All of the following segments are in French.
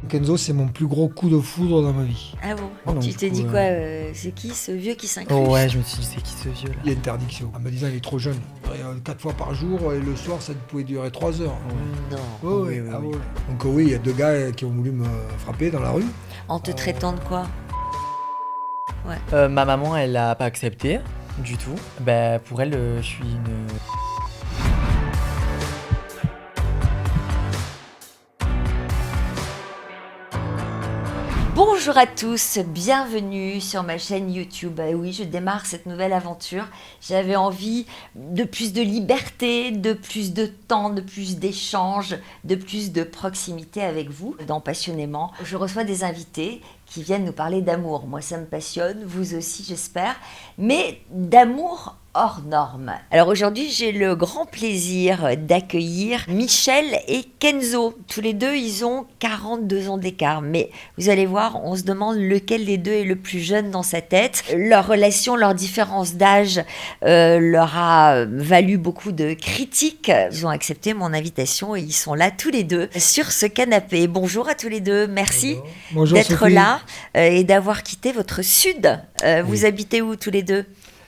Kenzo, c'est mon plus gros coup de foudre dans ma vie. Ah bon? Oh, donc, Tu du t'es coup, dit quoi? C'est qui ce vieux qui s'incruste? Oh ouais, je me suis dit, c'est qui ce vieux là? Il y a interdiction. En me disant, il est trop jeune. 4 fois par jour, et le soir, ça pouvait durer 3 heures. Non. Oh, Oui, oui, oui, ah oui. ouais. Donc oui, il y a 2 gars qui ont voulu me frapper dans la rue. En te traitant de quoi? Ma maman, elle a pas accepté du tout. Bah, pour elle, je suis une. Bonjour à tous, bienvenue sur ma chaîne YouTube. Oui, je démarre cette nouvelle aventure. J'avais envie de plus de liberté, de plus de temps, de plus d'échanges, de plus de proximité avec vous. Dans Passionnément, je reçois des invités qui viennent nous parler d'amour. Moi, ça me passionne, vous aussi, j'espère, mais d'amour hors norme. Alors aujourd'hui, j'ai le grand plaisir d'accueillir Michel et Kenzo. Tous les deux, ils ont 42 ans d'écart. Mais vous allez voir, on se demande lequel des deux est le plus jeune dans sa tête. Leur relation, leur différence d'âge leur a valu beaucoup de critiques. Ils ont accepté mon invitation et ils sont là tous les deux sur ce canapé. Bonjour à tous les deux, merci Bonjour, d'être Sophie. là et d'avoir quitté votre sud. Vous habitez où tous les deux?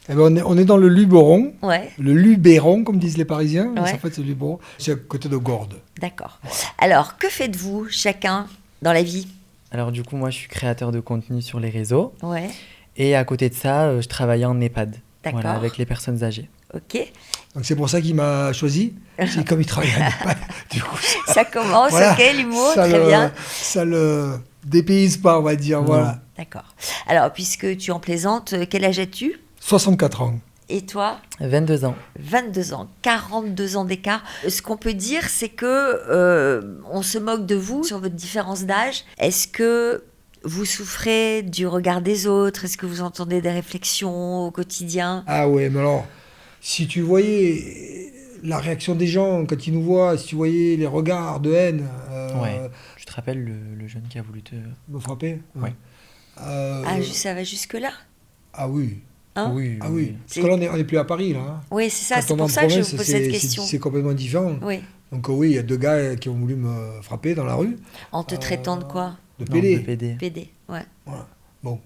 Eh ben, on est dans le Luberon. Ouais. Le Luberon, comme disent les Parisiens. Mais Ouais. en fait, c'est le Luberon. C'est à côté de Gordes. D'accord. Alors, que faites-vous chacun dans la vie? Alors, du coup, moi, je suis créateur de contenu sur les réseaux. Ouais, Et à côté de ça, je travaillais en EHPAD. d'accord. Voilà, avec les personnes âgées. Ok. Donc c'est pour ça qu'il m'a choisi. C'est comme il travaille à l'EHPAD, du coup. Ça commence, Voilà. ok, l'humour, Ça très bien. Ça le dépayse pas, on va dire. Non. Voilà. D'accord. Alors, puisque tu en plaisantes, quel âge as-tu? 64 ans. Et toi? 22 ans. 22 ans, 42 ans d'écart. Ce qu'on peut dire, c'est que on se moque de vous sur votre différence d'âge. Est-ce que vous souffrez du regard des autres? Est-ce que vous entendez des réflexions au quotidien? Ah ouais, mais alors, si tu voyais la réaction des gens quand ils nous voient, si tu voyais les regards de haine, Ouais. Tu te rappelles le jeune qui a voulu te. me frapper. Ouais. Ça va jusque-là? Ah oui. Hein? Oui, Ah oui. C'est- Parce que là, on n'est plus à Paris, là. Hein. Oui, c'est ça, Quand c'est on est pour en ça que je province, vous pose cette c'est question. complètement différent. Oui. Donc oui, il y a 2 gars qui ont voulu me frapper dans la rue, En te traitant de quoi? de Non, PD. de PD. PD, ouais. Voilà. Bon,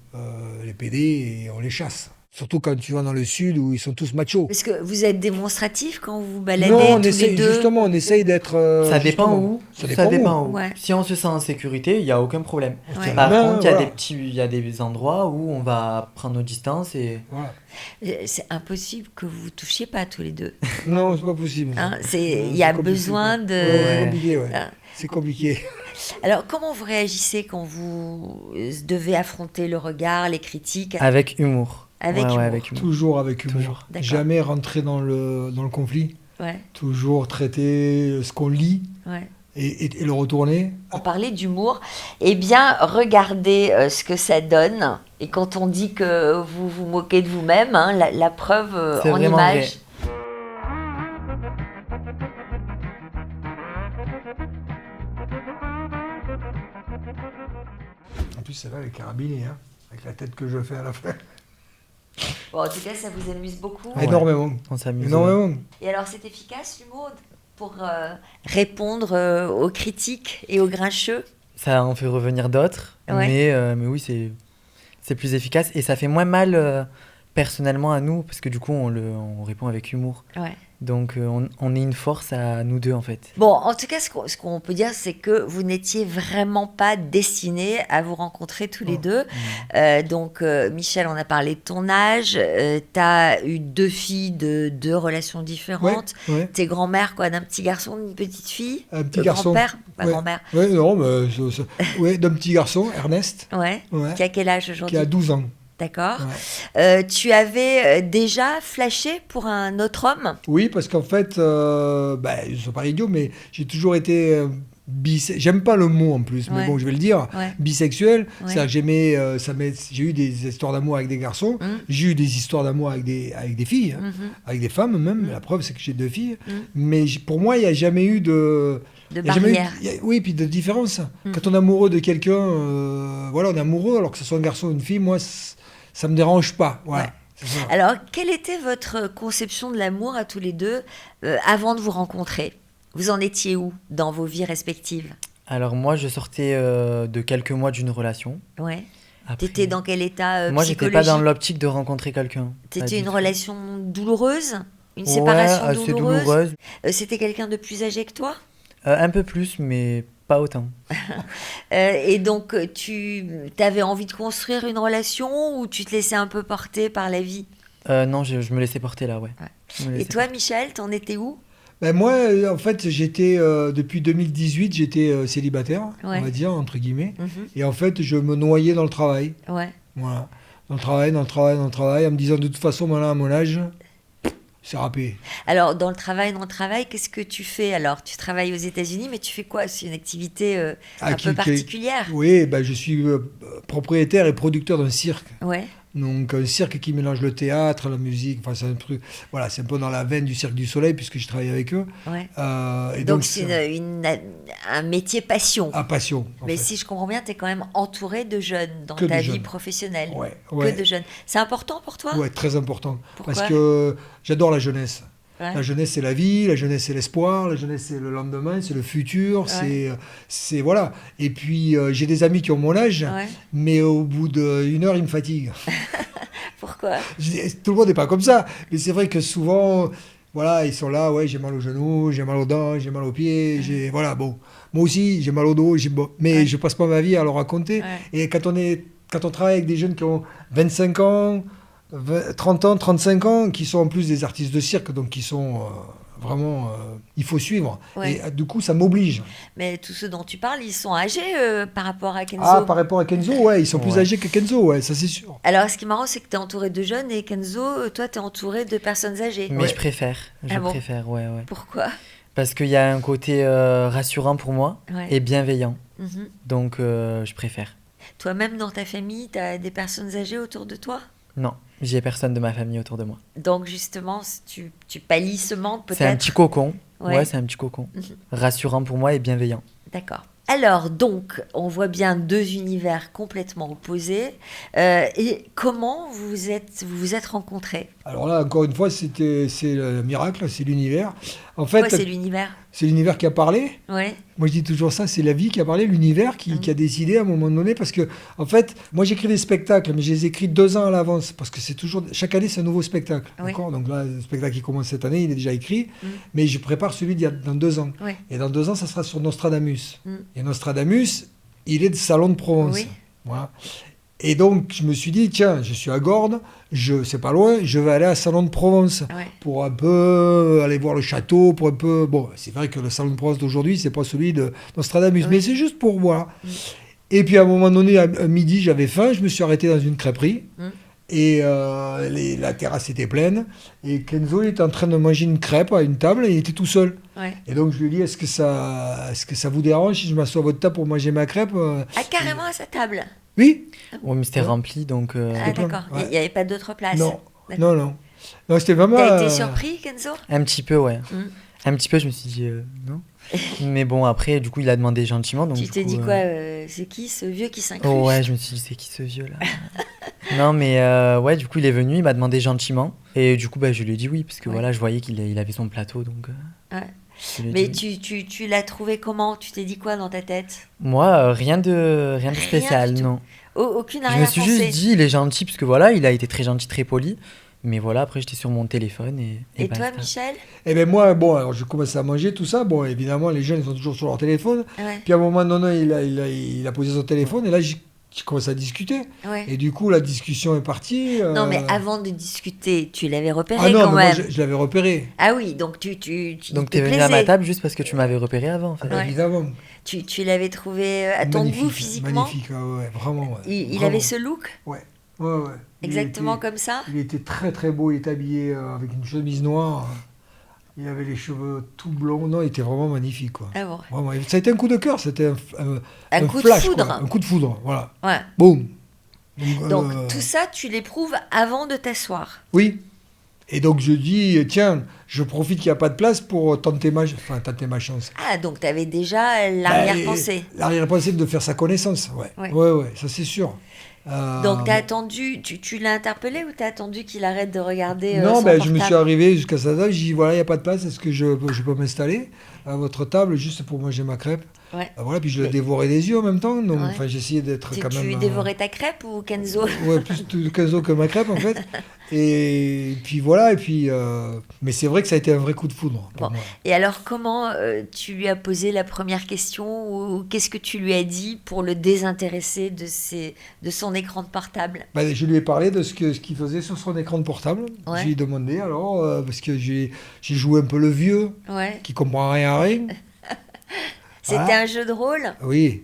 les PD, on les chasse. Surtout quand tu vas dans le sud où ils sont tous machos. Parce que vous êtes démonstratif quand vous vous baladez Non, on tous essaye, les deux. justement, on essaye d'être... Ça dépend justement. où. Ça dépend où. où. Ouais. Si on se sent en sécurité, il n'y a aucun problème. On Ouais. tient la Par main, contre, il y a voilà. il y a des endroits où on va prendre nos distances et. Voilà. C'est impossible que vous vous touchiez pas tous les deux. Non, c'est pas possible. Hein, C'est il y a compliqué. besoin de... Ouais, c'est compliqué, ouais. Hein. C'est compliqué. Alors, comment vous réagissez quand vous devez affronter le regard, les critiques? Avec humour. Avec Ouais, humour. avec humour. Toujours avec humour. Toujours. D'accord. Jamais rentrer dans le conflit. Ouais, Toujours traiter ce qu'on lit ouais. et le retourner. On parlait d'humour. Eh bien, regardez ce que ça donne. Et quand on dit que vous vous moquez de vous-même, hein, la preuve C'est en vraiment image. En plus, c'est là les carabinés, hein, avec la tête que je fais à la fin. Bon, en tout cas, ça vous amuse beaucoup. Ouais. Énormément. On s'amuse. Énormément. Et alors, c'est efficace l'humour pour répondre aux critiques et aux grincheux? Ça en fait revenir d'autres. Ouais. Mais oui, c'est plus efficace. Et ça fait moins mal personnellement à nous, parce que du coup, on répond avec humour. Ouais. Donc, on est une force à nous deux, en fait. Bon, en tout cas, ce qu'on peut dire, c'est que vous n'étiez vraiment pas destinés à vous rencontrer tous les deux. Donc, Michel, on a parlé de ton âge. Tu as eu 2 filles de 2 relations différentes. Ouais. T'es grand-mère, quoi, d'un petit garçon, d'une petite fille? Un petit garçon. Grand-père? Pas Ouais. grand-mère. Ouais, non, mais ouais, d'un petit garçon, Ernest, Ouais. ouais, Qui a quel âge qui aujourd'hui? a 12 ans. D'accord. Ouais. Tu avais déjà flashé pour un autre homme? Oui, parce qu'en fait, je ne suis pas idiot, mais j'ai toujours été j'aime pas le mot en plus, mais Ouais. bon, je vais le dire. Ouais. Bisexuel, Ouais. c'est-à-dire que j'ai eu des histoires d'amour avec des garçons, j'ai eu des histoires d'amour avec des filles, hein, avec des femmes même. La preuve, c'est que j'ai 2 filles. Mais pour moi, il n'y a jamais eu de... De il y a jamais eu barrière. oui, puis de différence. Quand on est amoureux de quelqu'un, voilà, on est amoureux, alors que ce soit un garçon ou une fille, moi, ça me dérange pas. Voilà. Ouais. C'est ça. Alors, quelle était votre conception de l'amour à tous les deux avant de vous rencontrer? Vous en étiez où dans vos vies respectives? Alors moi, je sortais de quelques mois d'une relation. Ouais. Après, T'étais dans quel état moi, j'étais pas dans psychologique? l'optique de rencontrer quelqu'un. Pas C'était du une tout. relation douloureuse? Une Ouais, séparation assez douloureuse? douloureuse. C'était quelqu'un de plus âgé que toi? Un peu plus, mais pas autant. Et donc, tu avais envie de construire une relation ou tu te laissais un peu porter par la vie? Non, je me laissais porter là, ouais. Ouais. Je me Et laissais toi, Michel, t'en étais où? Ben moi, en fait, j'étais depuis 2018, j'étais célibataire, Ouais. on va dire, entre guillemets. Mhm. Et en fait, je me noyais dans le travail. Ouais. Voilà. Dans le travail, en me disant de toute façon, maintenant, à mon âge, c'est râpé. Alors, dans le travail, qu'est-ce que tu fais? Alors, tu travailles aux États-Unis, mais tu fais quoi? C'est une activité un peu particulière. Oui, ben, je suis propriétaire et producteur d'un cirque. Ouais. Donc un cirque qui mélange le théâtre, la musique, enfin c'est un truc, voilà, c'est un peu dans la veine du Cirque du Soleil puisque je travaille avec eux. Ouais. Et Donc, c'est un métier passion. à passion. En Mais fait. si je comprends bien, tu es quand même entouré de jeunes dans Que de ta vie jeunes. professionnelle. Ouais, Que ouais, de jeunes. C'est important pour toi? ouais, très important. Pourquoi? Parce que j'adore la jeunesse. Ouais. La jeunesse, c'est la vie, la jeunesse, c'est l'espoir, la jeunesse, c'est le lendemain, c'est le futur, c'est voilà. Et puis, j'ai des amis qui ont mon âge, Ouais. mais au bout d'une heure, ils me fatiguent. Pourquoi? Tout le monde n'est pas comme ça, mais c'est vrai que souvent, voilà, ils sont là, ouais, j'ai mal aux genoux, j'ai mal aux dents, j'ai mal aux pieds, voilà, bon. Moi aussi, j'ai mal au dos, mais Ouais. je passe pas ma vie à leur raconter. Ouais. Et quand on travaille avec des jeunes qui ont 25 ans, 30 ans, 35 ans, qui sont en plus des artistes de cirque, donc qui sont vraiment, il faut suivre. Ouais. Et du coup, ça m'oblige. Mais tous ceux dont tu parles, ils sont âgés par rapport à Kenzo. Ah, par rapport à Kenzo, ouais, ils sont plus Ouais. âgés que Kenzo, ouais, ça c'est sûr. Alors, ce qui est marrant, c'est que tu es entouré de jeunes et Kenzo, toi, tu es entouré de personnes âgées. Mais Ouais. je préfère. Ah bon? Ouais, ouais. Pourquoi? Parce qu'il y a un côté rassurant pour moi Ouais. et bienveillant. Mhm. Donc, je préfère. Toi-même, dans ta famille, tu as des personnes âgées autour de toi? Non, j'ai personne de ma famille autour de moi. Donc, justement, tu pallies ce manque, peut-être? C'est un petit cocon. Ouais. Ouais, c'est un petit cocon. Mhm. Rassurant pour moi et bienveillant. D'accord. Alors, donc, on voit bien deux univers complètement opposés. Et comment vous vous êtes rencontrés? Alors là, encore une fois, c'est le miracle, c'est l'univers. En Quoi, fait, c'est l'univers? c'est l'univers qui a parlé. Ouais. Moi, je dis toujours ça, c'est la vie qui a parlé, l'univers qui a décidé à un moment donné. Parce que, en fait, moi, j'écris des spectacles, mais je les écris 2 ans à l'avance. Parce que c'est toujours, chaque année, c'est un nouveau spectacle. Oui. D'accord. Donc là, le spectacle qui commence cette année, il est déjà écrit. Mais je prépare celui dans 2 ans. Ouais. Et dans 2 ans, ça sera sur Nostradamus. Mm. Et Nostradamus, il est de Salon de Provence. Oui. Voilà. Et donc, je me suis dit, tiens, je suis à Gordes, c'est pas loin, je vais aller à Salon de Provence Ouais. pour un peu aller voir le château, pour un peu... Bon, c'est vrai que le Salon de Provence d'aujourd'hui, c'est pas celui de Nostradamus, Oui. mais c'est juste pour voir. Et puis, à un moment donné, à midi, j'avais faim, je me suis arrêté dans une crêperie. Mm. Et la terrasse était pleine. Et Kenzo, il était en train de manger une crêpe à une table et il était tout seul. Ouais. Et donc, je lui ai dit, est-ce que ça vous dérange si je m'assois à votre table pour manger ma crêpe Ah, carrément à sa table? Oui. Ouais, mais c'était rempli, donc... Ah, d'accord. Il Ouais. n'y avait pas d'autre place? Non, D'accord. non. Non, c'était vraiment... T'as été surpris, Kenzo? Un petit peu, ouais. Mm. Un petit peu, je me suis dit non. Mais bon, après, du coup, il a demandé gentiment. Donc, Tu du t'es coup, dit quoi? C'est qui ce vieux qui s'incruste? Oh, ouais, je me suis dit, c'est qui ce vieux là? Non, mais ouais, du coup, il est venu, il m'a demandé gentiment. Et du coup, bah, je lui ai dit oui, parce que Ouais. voilà, je voyais qu'il avait son plateau. Donc, Ouais. je lui ai Mais dit oui. tu l'as trouvé comment? Tu t'es dit quoi dans ta tête? Moi, rien de spécial, du tout. non. Aucune Je me suis arrière-pensée? juste dit, il est gentil, parce que voilà, il a été très gentil, très poli. Mais voilà, après, j'étais sur mon téléphone Et toi, basta. Michel? Eh bien moi, bon, alors je commençais à manger, tout ça. Bon, évidemment, les jeunes, ils sont toujours sur leur téléphone. Ouais. Puis à un moment donné, il a posé son téléphone et là, j'ai commencé à discuter. Ouais. Et du coup, la discussion est partie. Non, mais avant de discuter, tu l'avais repéré Ah non, quand mais moi, même. je l'avais repéré. Ah oui, donc tu Donc, il t'es te venu à ma plaisait. table juste parce que tu m'avais repéré avant, en fait. Ouais. Évidemment. Tu l'avais trouvé à ton Magnifique, goût physiquement? Magnifique, ouais, vraiment. Ouais, Il vraiment. avait ce look? Ouais. Il Exactement était- comme ça? Il était très très beau, il était habillé avec une chemise noire. Il avait les cheveux tout blonds. Non, il était vraiment magnifique, quoi. Ah bon. Vraiment. Ça a été un coup de cœur, c'était Un coup de flash, foudre. quoi. Un coup de foudre, voilà. Ouais. Boum. Donc tout ça, tu l'éprouves avant de t'asseoir. Oui. Et donc je dis, tiens, je profite qu'il n'y a pas de place pour tenter ma chance. Ah, donc tu avais déjà l'arrière-pensée. L'arrière-pensée de faire sa connaissance, ouais. Ouais. Ouais, ça c'est sûr. Donc t'as attendu, tu l'as interpellé ou t'as attendu qu'il arrête de regarder Non, son ben, je me suis portable? arrivé jusqu'à sa table, j'ai dit, voilà, il n'y a pas de place, est-ce que je peux m'installer à votre table juste pour manger ma crêpe? Ouais. Voilà, puis je le Mais- dévorais des yeux en même temps. Donc, Ouais. enfin, j'essayais d'être Tu, quand tu même. dévorais ta crêpe ou Kenzo? Ouais, plus de Kenzo que ma crêpe en fait. Et puis voilà, et puis. Mais c'est vrai que ça a été un vrai coup de foudre pour Bon. moi. Et alors, comment tu lui as posé la première question ou qu'est-ce que tu lui as dit pour le désintéresser de son écran de portable? Ben, je lui ai parlé de ce qu'il faisait sur son écran de portable. Ouais. Je lui ai demandé alors, parce que j'ai joué un peu le vieux, Ouais. qui comprend rien à rien. C'était Voilà. un jeu de rôle? Oui.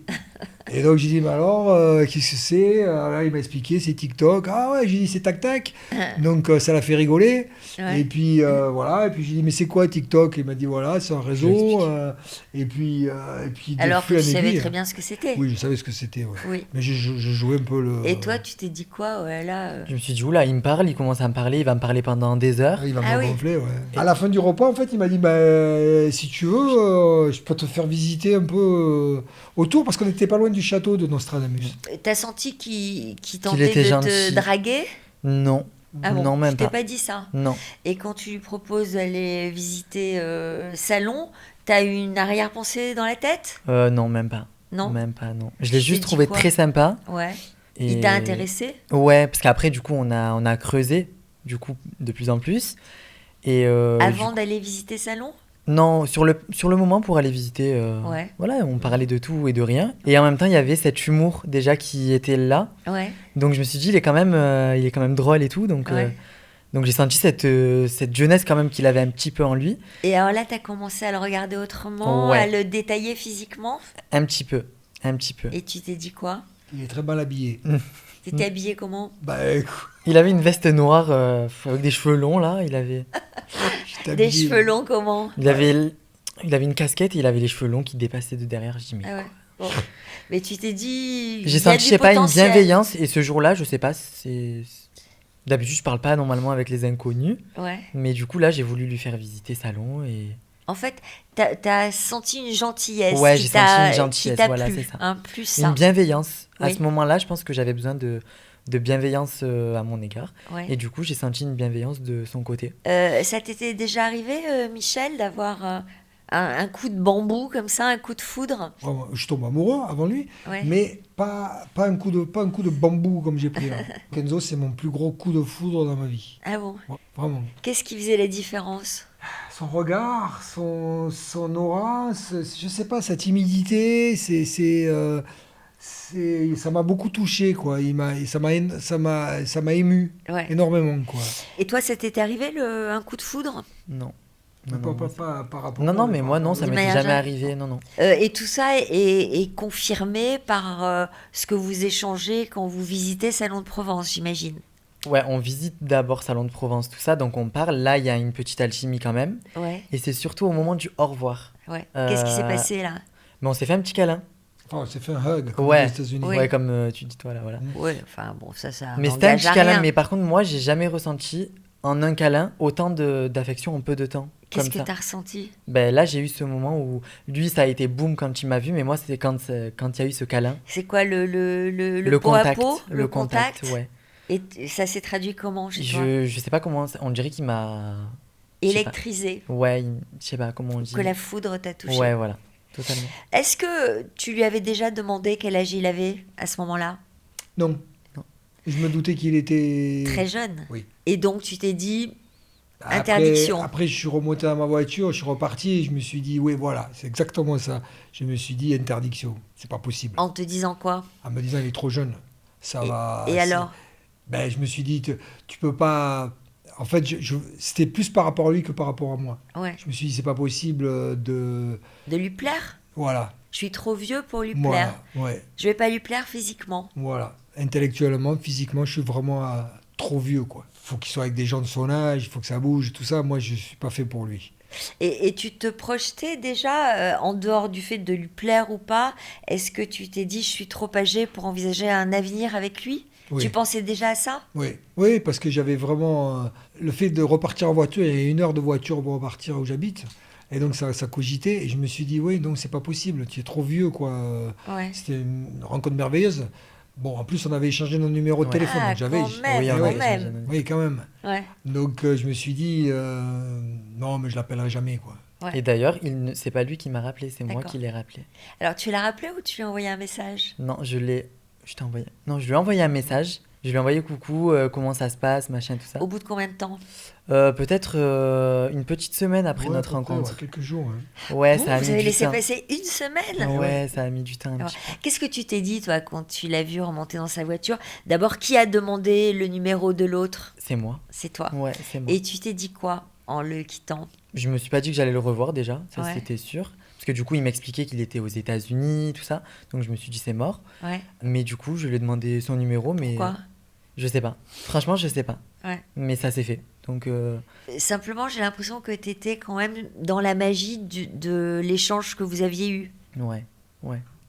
Et donc j'ai dit, mais alors, qu'est-ce que c'est? Là, il m'a expliqué, c'est TikTok. Ah ouais, j'ai dit, c'est tac tac. Donc ça l'a fait rigoler. Ouais. Et puis voilà, et puis j'ai dit, mais c'est quoi TikTok? Il m'a dit, voilà, c'est un Je lui réseau. explique. Et puis de Alors que fil en tu savais aiguille. très bien ce que c'était. Oui, je savais ce que c'était. Ouais. Oui. Mais je jouais un peu le. Et toi, tu t'es dit quoi? Ouais, là, Je me suis dit, oula, il me parle, il commence à me parler, il va me parler pendant des heures. Il va Ah me oui. gonfler, ouais. À la fin du repas, en fait, il m'a dit, bah, si tu veux, je peux te faire visiter un peu autour, parce qu'on n'était pas loin du château de Nostradamus. T'as senti qu'il tentait était de te gentil. draguer? Non, Ah bon, non, même je t'ai pas. pas dit ça. Non. Et quand tu lui proposes d'aller visiter Salon, t'as eu une arrière-pensée dans la tête? Non, même pas. Non? Même pas, non. Je Tu l'ai t'es juste dit trouvé quoi? très sympa. Ouais. Et... Il t'a intéressé? Ouais, parce qu'après, du coup, on a creusé, du coup, de plus en plus. Et Avant d'aller visiter Salon? non, sur le moment, pour aller visiter, Ouais. voilà, on parlait de tout et de rien. Et en même temps, il y avait cet humour déjà qui était là. Ouais. Donc je me suis dit, il est quand même drôle et tout. Donc, Ouais. donc j'ai senti cette jeunesse quand même qu'il avait un petit peu en lui. Et alors là, t'as commencé à le regarder autrement, Ouais. à le détailler physiquement? Un petit peu. Un petit peu. Et tu t'es dit quoi? Il est très mal habillé. T'étais habillé comment? Bah, écoute, Il avait une veste noire avec des cheveux longs là. j'étais Des habillé. cheveux longs comment? Il avait une casquette et il avait les cheveux longs qui dépassaient de derrière. Je dis, mais Ah ouais. Bon. Mais tu t'es dit, il y j'ai a senti, du je sais pas, une potentiel. bienveillance. Et ce jour-là, je sais pas, d'habitude, je parle pas normalement avec les inconnus. Ouais. Mais du coup, là, j'ai voulu lui faire visiter Salon et... En fait, t'as senti une gentillesse. Ouais, qui j'ai t'a- senti une qui gentillesse, t'a voilà, plu, c'est ça. hein, plus ça. Une bienveillance. À Oui. ce moment-là, je pense que j'avais besoin de bienveillance à mon égard. Ouais. Et du coup, j'ai senti une bienveillance de son côté. Ça t'était déjà arrivé, Michel, d'avoir un coup de bambou comme ça, un coup de foudre? Vraiment, je tombe amoureux avant lui, Ouais. mais pas un coup de bambou comme j'ai pris là. Kenzo, c'est mon plus gros coup de foudre dans ma vie. Ah bon? Ouais, vraiment. Qu'est-ce qui faisait la différence? Son regard, son aura, je sais pas, sa timidité, ça m'a beaucoup touché, quoi. Ça m'a ému Ouais. énormément, quoi. Et toi, ça t'était arrivé un coup de foudre? Non. Mais Non, pas, non, par rapport non, à- non, mais moi, non, ça De m'était manière jamais générale. arrivé. Non, non. Et tout ça est confirmé par ce que vous échangez quand vous visitez Salon de Provence, j'imagine. Ouais, on visite d'abord Salon de Provence, tout ça, donc on parle. Là, il y a une petite alchimie quand même. Ouais, Et c'est surtout au moment du au revoir. ouais. Qu'est-ce qui s'est Euh, passé là? Mais on s'est fait un petit câlin. Enfin, on s'est fait un hug, comme Ouais. aux États-Unis. Oui. Ouais, comme tu dis toi là, voilà. Ouais, enfin bon, ça Mais c'était un n'engage petit à câlin. rien. Mais par contre, moi, j'ai jamais ressenti en un câlin autant d'affection en peu de temps. Qu'est-ce comme que ça. t'as ressenti? Ben là, j'ai eu ce moment où lui, ça a été boum quand il m'a vu, mais moi, c'était quand il y a eu ce câlin. C'est quoi le peau contact. à peau? Le contact, ouais. Et ça s'est traduit comment chez toi? Je sais pas comment. On dirait qu'il m'a. je sais pas. Électrisé, Ouais, je sais pas comment on dit. que la foudre t'a touché. Ouais, voilà. Totalement. Est-ce que tu lui avais déjà demandé quel âge il avait à ce moment-là? Non. Non. Je me doutais qu'il était... Très jeune. Oui. Et donc tu t'es dit, Après- interdiction. Après, je suis remonté à ma voiture, je suis reparti et je me suis dit, oui, voilà, c'est exactement ça. Je me suis dit, interdiction, c'est pas possible. en te disant quoi? En me disant, il est trop jeune. Ça va. Et alors? Ben, je me suis dit, tu peux pas. En fait, c'était plus par rapport à lui que par rapport à moi. Ouais. Je me suis dit, c'est pas possible de. De lui plaire? Voilà. Je suis trop vieux pour lui plaire. Voilà. Ouais. Je vais pas lui plaire physiquement. Voilà. Intellectuellement, physiquement, je suis vraiment trop vieux, quoi. Faut qu'il soit avec des gens de son âge, il faut que ça bouge, tout ça. Moi, je suis pas fait pour lui. Et tu te projetais déjà, en dehors du fait de lui plaire ou pas, est-ce que tu t'es dit, je suis trop âgé pour envisager un avenir avec lui? Oui. Tu pensais déjà à ça? Oui, oui, parce que j'avais vraiment le fait de repartir en voiture. Il y a 1 heure de voiture pour repartir où j'habite, et donc ça cogitait. Et je me suis dit, oui, donc c'est pas possible. Tu es trop vieux, quoi. Ouais. C'était une rencontre merveilleuse. Bon, en plus, on avait échangé nos numéros de Ouais. téléphone, Ah, donc j'avais. quand même, Oui, on quand avait même. Oui, quand même. Ouais, Donc je me suis dit, non, mais je l'appellerai jamais, quoi. Ouais. Et d'ailleurs, c'est pas lui qui m'a rappelé, c'est moi D'accord. qui l'ai rappelé. Alors, tu l'as rappelé ou tu lui as envoyé un message? Non, je lui ai envoyé un message. Je lui ai envoyé coucou, comment ça se passe, machin, tout ça. Au bout de combien de temps? Peut-être une petite semaine après Ouais, notre à peu près, rencontre. ouais, quelques jours. Hein. Ouais, Vous, ça a vous mis avez du laissé temps. passer une semaine? Ouais, ça a mis du temps. un Alors, petit peu. qu'est-ce que tu t'es dit, toi, quand tu l'as vu remonter dans sa voiture? D'abord, qui a demandé le numéro de l'autre? C'est moi. C'est toi. Ouais, c'est moi. Et tu t'es dit quoi en le quittant? Je me suis pas dit que j'allais le revoir déjà, ça Ouais. c'était sûr. Parce que du coup, il m'expliquait qu'il était aux États-Unis, tout ça. Donc je me suis dit, c'est mort. Ouais. Mais du coup, je lui ai demandé son numéro, mais Pourquoi? je sais pas. Franchement, je sais pas. Ouais. Mais ça s'est fait. Donc, Simplement, j'ai l'impression que tu étais quand même dans la magie de l'échange que vous aviez eu. ouais.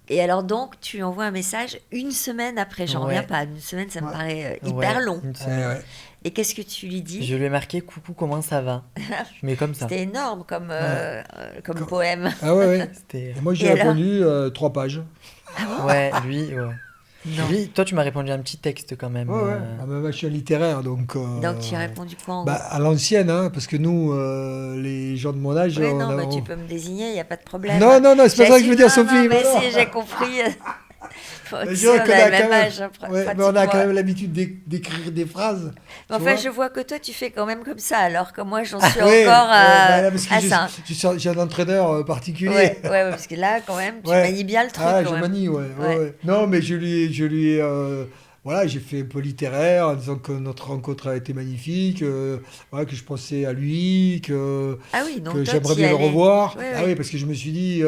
Et alors donc, tu lui envoies un message une semaine après. J'en Ouais. reviens pas. Une semaine, ça me Ouais. paraît Ouais, hyper long. une semaine. Ouais. Et qu'est-ce que tu lui dis? Je lui ai marqué coucou, comment ça va? Mais comme ça. C'était énorme comme poème. Ah ouais, ouais. C'était. Et moi, j'ai Et alors répondu 3 pages. Ouais, lui, ouais. Non. Lui, toi, tu m'as répondu un petit texte quand même. Ouais, ouais. Ah, mais moi, je suis un littéraire, donc... Donc tu as répondu quoi en gros? à l'ancienne, hein, parce que nous, les gens de mon âge... Ouais, on non, a- bah, on- tu peux me désigner, il n'y a pas de problème. Non, non, non, c'est pas ça que je veux dire, J'assume, non, Sophie. non, mais voilà. si, j'ai compris. Mais Tu je sais, vois on qu'on a a le même quand même- âge, hein, Ouais, mais on a pratiquement. quand même l'habitude d'écrire des phrases. Mais tu enfin, vois. je vois que toi, tu fais quand même comme ça, alors que moi, j'en suis Ouais, encore bah là, parce que à je- ça. j'ai un entraîneur particulier. Ouais, ouais, parce que là, quand même, tu Ouais. manies bien le truc. Ah, quand je même. manie, ouais, ouais, Ouais. ouais. Non, mais je lui ai, voilà, j'ai fait un peu littéraire en disant que notre rencontre a été magnifique, voilà, que je pensais à lui, que Ah oui, donc que toi, j'aimerais t'y bien le allais. revoir. Ouais, Ah ouais. oui, parce que je me suis dit,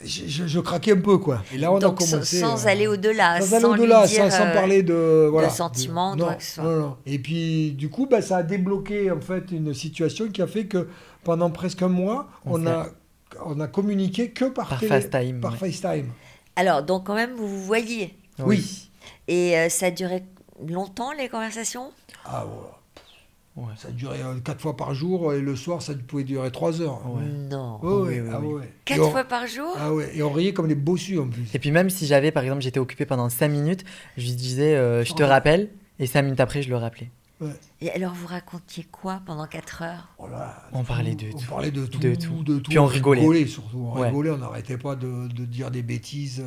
je craquais un peu, quoi. Et là, on Donc, a commencé. sans aller au-delà, Sans aller sans lui au-delà, dire, sans parler de, voilà, sentiments, non, quoi que ce soit. non, non. Et puis, du coup, bah, ça a débloqué en fait une situation qui a fait que pendant presque un mois, on a communiqué que par Par télé- FaceTime, par ouais. FaceTime. Alors, donc quand même, vous vous voyez. Oui. Et ça a duré longtemps, les conversations? Ah ouais. Ouais. Ça durait 4 fois par jour et le soir, ça pouvait durer 3 heures. Ouais. Non. Ouais, ouais, Oui, oui, ah oui. ouais. 4 fois par jour? Ah ouais, et on riait comme des bossus en plus. Et puis même si j'avais, par exemple, j'étais occupé pendant 5 minutes, je lui disais, je te Oh. rappelle, et 5 minutes après, je le rappelais. Et alors, vous racontiez quoi pendant 4 heures? Oh là, On parlait de on tout. parlait de tout, De tout. de tout. Puis on rigolait. Surtout, on Ouais. rigolait, on n'arrêtait pas de dire des bêtises.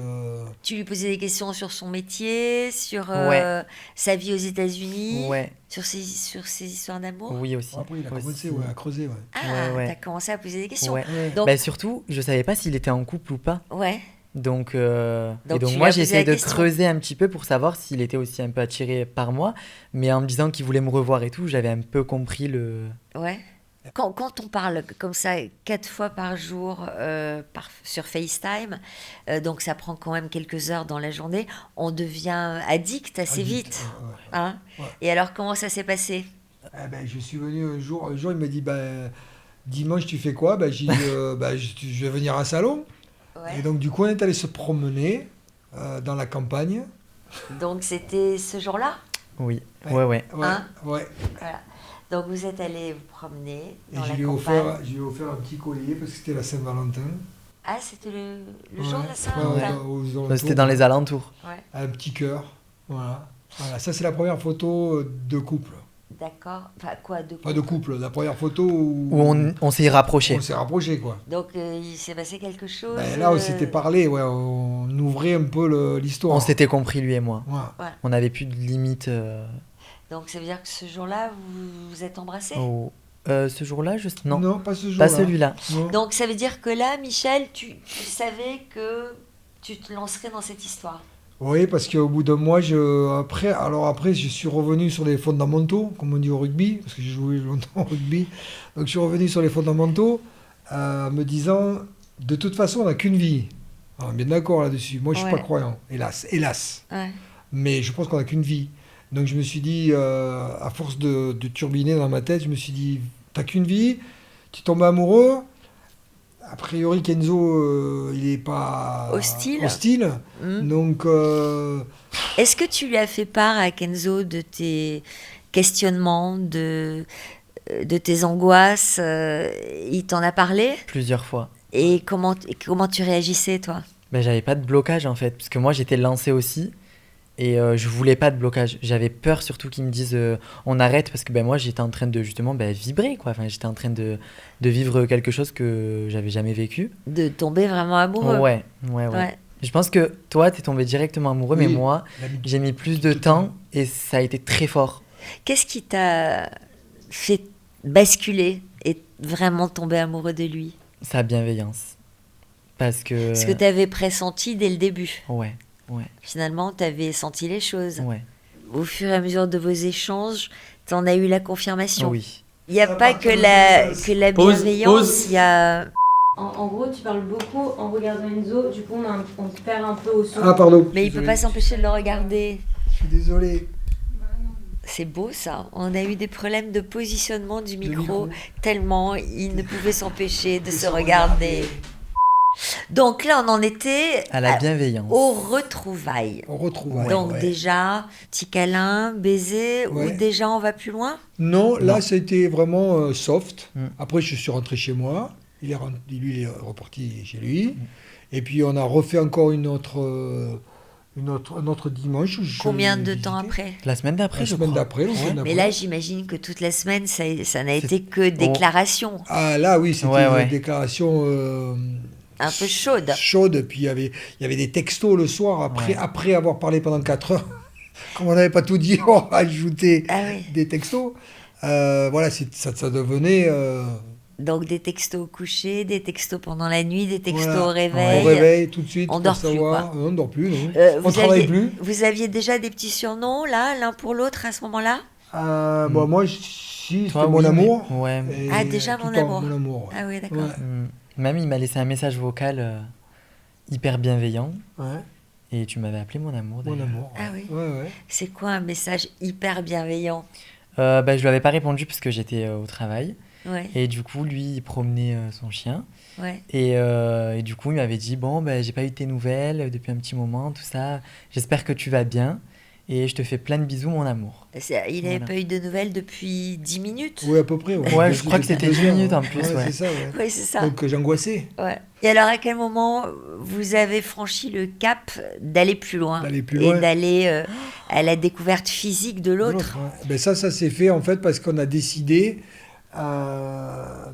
Tu lui posais des questions sur son métier, sur Ouais. sa vie aux États-Unis, Ouais, sur ses histoires d'amour? oui aussi. Après, il a Aussi. commencé ouais, à creuser. Ouais. Ah, Ouais, ouais. t'as commencé à poser des questions. Ouais. Ouais. Donc, Bah, surtout, je savais pas s'il était en couple ou pas. ouais. Donc, Donc, et donc tu moi, lui as j'ai posé essayé la de question. creuser un petit peu pour savoir s'il était aussi un peu attiré par moi. Mais en me disant qu'il voulait me revoir et tout, j'avais un peu compris le... Ouais. Quand on parle comme ça 4 fois par jour sur FaceTime, donc ça prend quand même quelques heures dans la journée, on devient addict assez Addict, vite. ouais, ouais. Hein. Ouais. Et alors, comment ça s'est passé? Eh ben, je suis venu un jour, il m'a dit dimanche, tu fais quoi? J'ai dit je vais venir à un salon. Ouais. Et donc, du coup, on est allé se promener dans la campagne. Donc, c'était ce jour-là? Oui, Ouais. ouais, ouais. Ouais, Hein ouais. Voilà. Donc, vous êtes allé vous promener Et dans la je lui ai campagne. offert un petit collier parce que c'était la Saint-Valentin. Ah, c'était le Ouais. jour de la Ouais, Saint-Valentin. aux alentours. Ça, c'était dans les alentours. Ouais. Un petit cœur. Voilà. Voilà. Ça, c'est la première photo de couple. D'accord. Enfin, quoi, de Pas de couple, la première photo où, Où on s'est rapprochés. on s'est rapprochés, quoi. Donc, il s'est passé quelque chose. Là, on s'était parlé, ouais, on ouvrait un peu l'histoire. On s'était compris, lui et moi. Ouais. On n'avait plus de limite. Donc, ça veut dire que ce jour-là, vous vous êtes embrassés? Ce jour-là, non, pas ce jour-là. pas celui-là. Non. Donc, ça veut dire que là, Michel, tu savais que tu te lancerais dans cette histoire. Oui, parce qu'au bout d'un mois, après, je suis revenu sur les fondamentaux, comme on dit au rugby, parce que j'ai joué longtemps au rugby. Donc, je suis revenu sur les fondamentaux, me disant, de toute façon, on n'a qu'une vie. On est bien d'accord là-dessus. Moi, je ne suis Ouais. pas croyant, hélas. Ouais. Mais je pense qu'on n'a qu'une vie. Donc, je me suis dit, à force de turbiner dans ma tête, je me suis dit, t'as qu'une vie, tu tombes amoureux. A priori, Kenzo, il n'est pas Hostile. Hmm. Donc, Est-ce que tu lui as fait part à Kenzo de tes questionnements, de tes angoisses? Il t'en a parlé? Plusieurs fois. Et comment tu réagissais, toi? Ben, j'avais pas de blocage en fait, parce que moi j'étais lancé aussi. Et je voulais pas de blocage. J'avais peur surtout qu'ils me disent on arrête parce que moi j'étais en train de justement vibrer quoi. Enfin, j'étais en train de vivre quelque chose que j'avais jamais vécu. De tomber vraiment amoureux. Ouais. Ouais. Je pense que toi t'es tombé directement amoureux, mais Oui, moi j'ai mis plus de Tout le temps temps. et ça a été très fort. Qu'est-ce qui t'a fait basculer et vraiment tomber amoureux de lui? Sa bienveillance. Parce que. Ce que tu avais pressenti dès le début. Ouais. Finalement, tu avais senti les choses. Ouais. Au fur et à mesure de vos échanges, tu en as eu la confirmation. Oui. Il n'y a À pas partir que de la Pause, bienveillance, pause. il y a... En gros, tu parles beaucoup en regardant Enzo, du coup on te perd un peu au son. Ah, pardon. Mais il peut pas s'empêcher de le regarder. Je suis désolé. C'est beau ça. On a eu des problèmes de positionnement du micro, micro. tellement il ne pouvait s'empêcher de se regarder. Donc là, on en était À la bienveillance. aux retrouvailles. On retrouve. ouais, Donc ouais. déjà, petit câlin, baiser, Ouais. ou déjà on va plus loin? Non, là, Non. c'était vraiment soft. Mm. Après, je suis rentré chez moi. Lui, il est reparti chez lui. Et puis, on a refait encore un autre dimanche. où je Combien l'ai de temps visité. après? La semaine d'après, La je semaine crois. d'après. la semaine Mais d'après. là, j'imagine que toute la semaine, ça n'a été que déclaration. Ah, là, oui, c'était Ouais, ouais. une déclaration Un peu chaude. chaude. Puis, il y avait des textos le soir, Ouais. après avoir parlé pendant 4 heures. Comme on n'avait pas tout dit, on a ajouté Ah oui. des textos. Voilà, ça devenait... Donc des textos au coucher, des textos pendant la nuit, des textos voilà. au réveil. Au réveil, tout de suite, On pour dort plus, savoir. quoi. On ne dort plus, non. Euh, On vous ne travaille aviez- plus. Vous aviez déjà des petits surnoms, là, l'un pour l'autre, à ce moment-là? Bon, moi, si, Toi, c'était mon oui, amour. mais- Ouais. Et Ah, déjà tout mon le temps, amour. Mon amour, ouais. Ah oui, d'accord. Ouais, Même il m'a laissé un message vocal hyper bienveillant. ouais, Et tu m'avais appelé mon amour. mon d'ailleurs. amour. Ah oui. Ouais, ouais. C'est quoi un message hyper bienveillant? Je lui avais pas répondu parce que j'étais au travail. Ouais, Et du coup, lui, il promenait son chien. ouais. Et du coup, il m'avait dit bon, j'ai pas eu tes nouvelles depuis un petit moment, tout ça. J'espère que tu vas bien. Et je te fais plein de bisous, mon amour. Il n'avait Voilà. pas eu de nouvelles depuis 10 minutes? Oui, à peu près. Ouais, je crois que c'était 10 minutes en plus, ouais. C'est ça, ouais. Oui, c'est ça. Donc, j'angoissais Ouais. Et alors, à quel moment vous avez franchi le cap d'aller plus loin D'aller plus et loin. d'aller à la découverte physique de l'autre? Ouais. Ben ça s'est fait en fait parce qu'on a décidé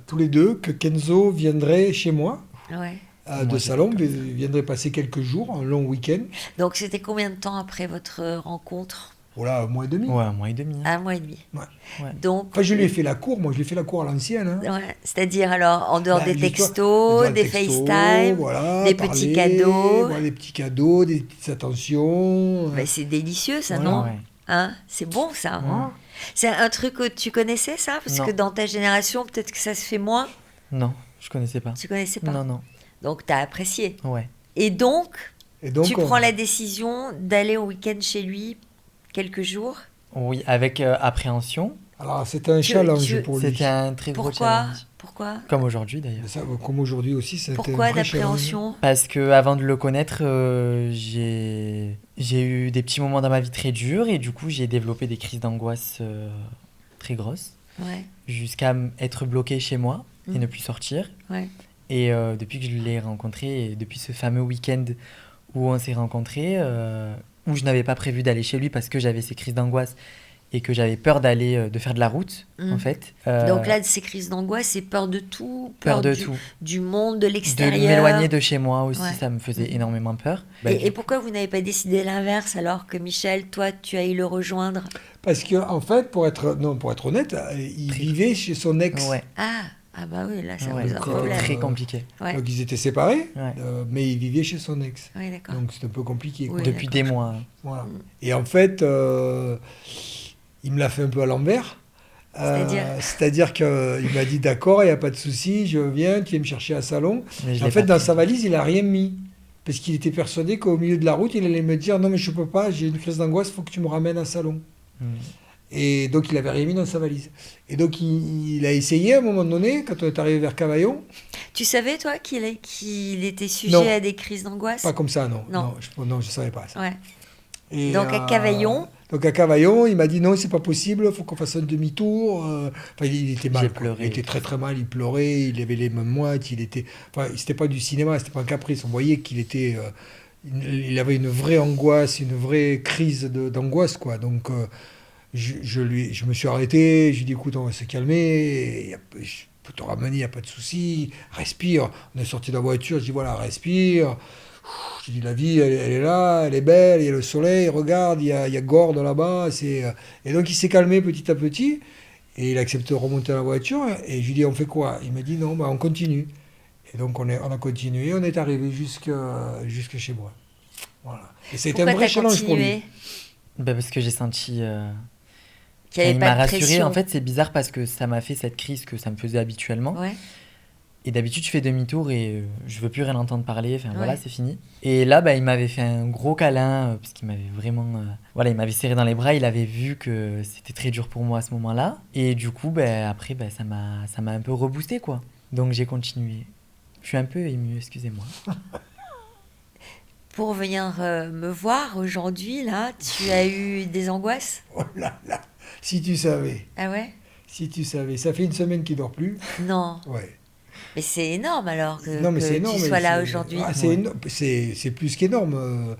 tous les deux que Kenzo viendrait chez moi Ouais. Moi, de c'est salon, comme il viendrait passer quelques jours, un long week-end. Donc, c'était combien de temps après votre rencontre? Voilà, un mois et demi. Ouais, 1 mois et demi. Un mois et demi. Ouais. Ouais. Donc, Enfin, je lui ai fait la cour, moi je lui ai fait la cour à l'ancienne. Hein. ouais, c'est-à-dire alors en dehors Bah, des l'histoire- textos, le des texto, FaceTime, voilà, des petits parler, cadeaux. voilà, des petits cadeaux, des petites attentions. bah, c'est délicieux ça, Voilà. non? Ouais. Hein, c'est bon ça. Ouais. C'est un truc que tu connaissais ça? Parce Non. que dans ta génération, peut-être que ça se fait moins. Non, je connaissais pas. Tu connaissais pas? Non, non. Donc tu as apprécié. Ouais. Et donc, Et donc, tu on- prends la décision d'aller au week-end chez lui quelques jours. Oui, avec appréhension. Alors, c'était un Tu- challenge tu- pour lui. C'était un très gros Pourquoi? challenge. Pourquoi? Comme aujourd'hui d'ailleurs. Mais ça, comme aujourd'hui aussi, c'était Pourquoi un vrai challenge. d'appréhension? Parce que avant de le connaître, j'ai eu des petits moments dans ma vie très durs et du coup j'ai développé des crises d'angoisse très grosses Ouais, jusqu'à être bloqué chez moi et Mm. ne plus sortir. ouais. Et depuis que je l'ai rencontré, et depuis ce fameux week-end où on s'est rencontrés, où je n'avais pas prévu d'aller chez lui parce que j'avais ces crises d'angoisse et que j'avais peur de faire de la route Mm. en fait. Donc là, ces crises d'angoisse, c'est peur de tout, peur de du, tout. du monde, de De l'extérieur. m'éloigner de chez moi aussi, Ouais. ça me faisait Mhm. énormément peur. Et pourquoi vous n'avez pas décidé l'inverse alors que Michel, toi, tu ailles le rejoindre? Parce que, en fait, pour être honnête, il Très- vivait chez son ex. Ouais, Ah bah oui, là, ça ouais, pose un c'était problème. très compliqué. Ouais, Donc, ils étaient séparés, Ouais. mais il vivait chez son ex. ouais, d'accord. Donc, c'est un peu compliqué. quoi. Oui. Depuis des mois. Voilà. Mm. Et en fait, il me l'a fait un peu à l'envers. C'est-à-dire C'est-à-dire qu'il m'a dit d'accord, il n'y a pas de souci, je viens, tu viens me chercher à Salon. Mais je En l'ai fait, pas dans pris. sa valise, il n'a rien mis. Parce qu'il était persuadé qu'au milieu de la route, il allait me dire non, mais je peux pas, j'ai une crise d'angoisse, il faut que tu me ramènes à Salon. Mm. Et donc, il avait rien mis dans sa valise. Et donc, il a essayé à un moment donné, quand on est arrivé vers Cavaillon, Tu savais, toi, qu'il était sujet Non. à des crises d'angoisse? pas comme ça, non. Non. Non, je ne savais pas ça. Ouais. Et, Donc, à Cavaillon Donc à Cavaillon, il m'a dit non, c'est pas possible, il faut qu'on fasse un demi-tour. Enfin, il était mal. J'ai quoi. pleuré. Il était très très mal, il pleurait, il avait les mains moites, il était. Enfin, c'était pas du cinéma, c'était pas un caprice. On voyait qu'il était il avait une vraie angoisse, une vraie crise d'angoisse, quoi. Donc, je me suis arrêté, j'ai dit, écoute, on va se calmer, je peux te ramener, il n'y a pas de souci, respire. On est sorti de la voiture, je dis, voilà, respire. J'ai dit, la vie, elle est là, elle est belle, il y a le soleil, regarde, il y a Gordes là-bas. Et donc, il s'est calmé petit à petit, et il a accepté de remonter à la voiture, et je lui ai dit, on fait quoi? Il m'a dit, non, bah, on continue. Et donc, on a continué, on est arrivé jusque chez moi. Voilà. Et c'était un Pourquoi vrai t'as challenge pour lui. continué? Bah, parce que j'ai senti. Qu'il n'y avait Il pas m'a de rassuré. pression. En fait, c'est bizarre parce que ça m'a fait cette crise que ça me faisait habituellement. Ouais. Et d'habitude, je fais demi-tour et je veux plus rien entendre parler. Enfin, voilà, Ouais. c'est fini. Et là, bah, il m'avait fait un gros câlin parce qu'il m'avait vraiment. Voilà, il m'avait serré dans les bras. Il avait vu que c'était très dur pour moi à ce moment-là. Et du coup, bah, après, bah, ça m'a un peu reboosté, quoi. Donc, j'ai continué. Je suis un peu ému, excusez-moi. Pour venir me voir aujourd'hui, là, tu as eu des angoisses? Oh là là, si tu savais, Ah ouais? si tu savais. Ça fait une semaine qu'il dort plus. Non. Ouais. Mais c'est énorme alors que, Non, mais c'est que énorme. tu mais sois là c'est- aujourd'hui. Ah, c'est plus qu'énorme.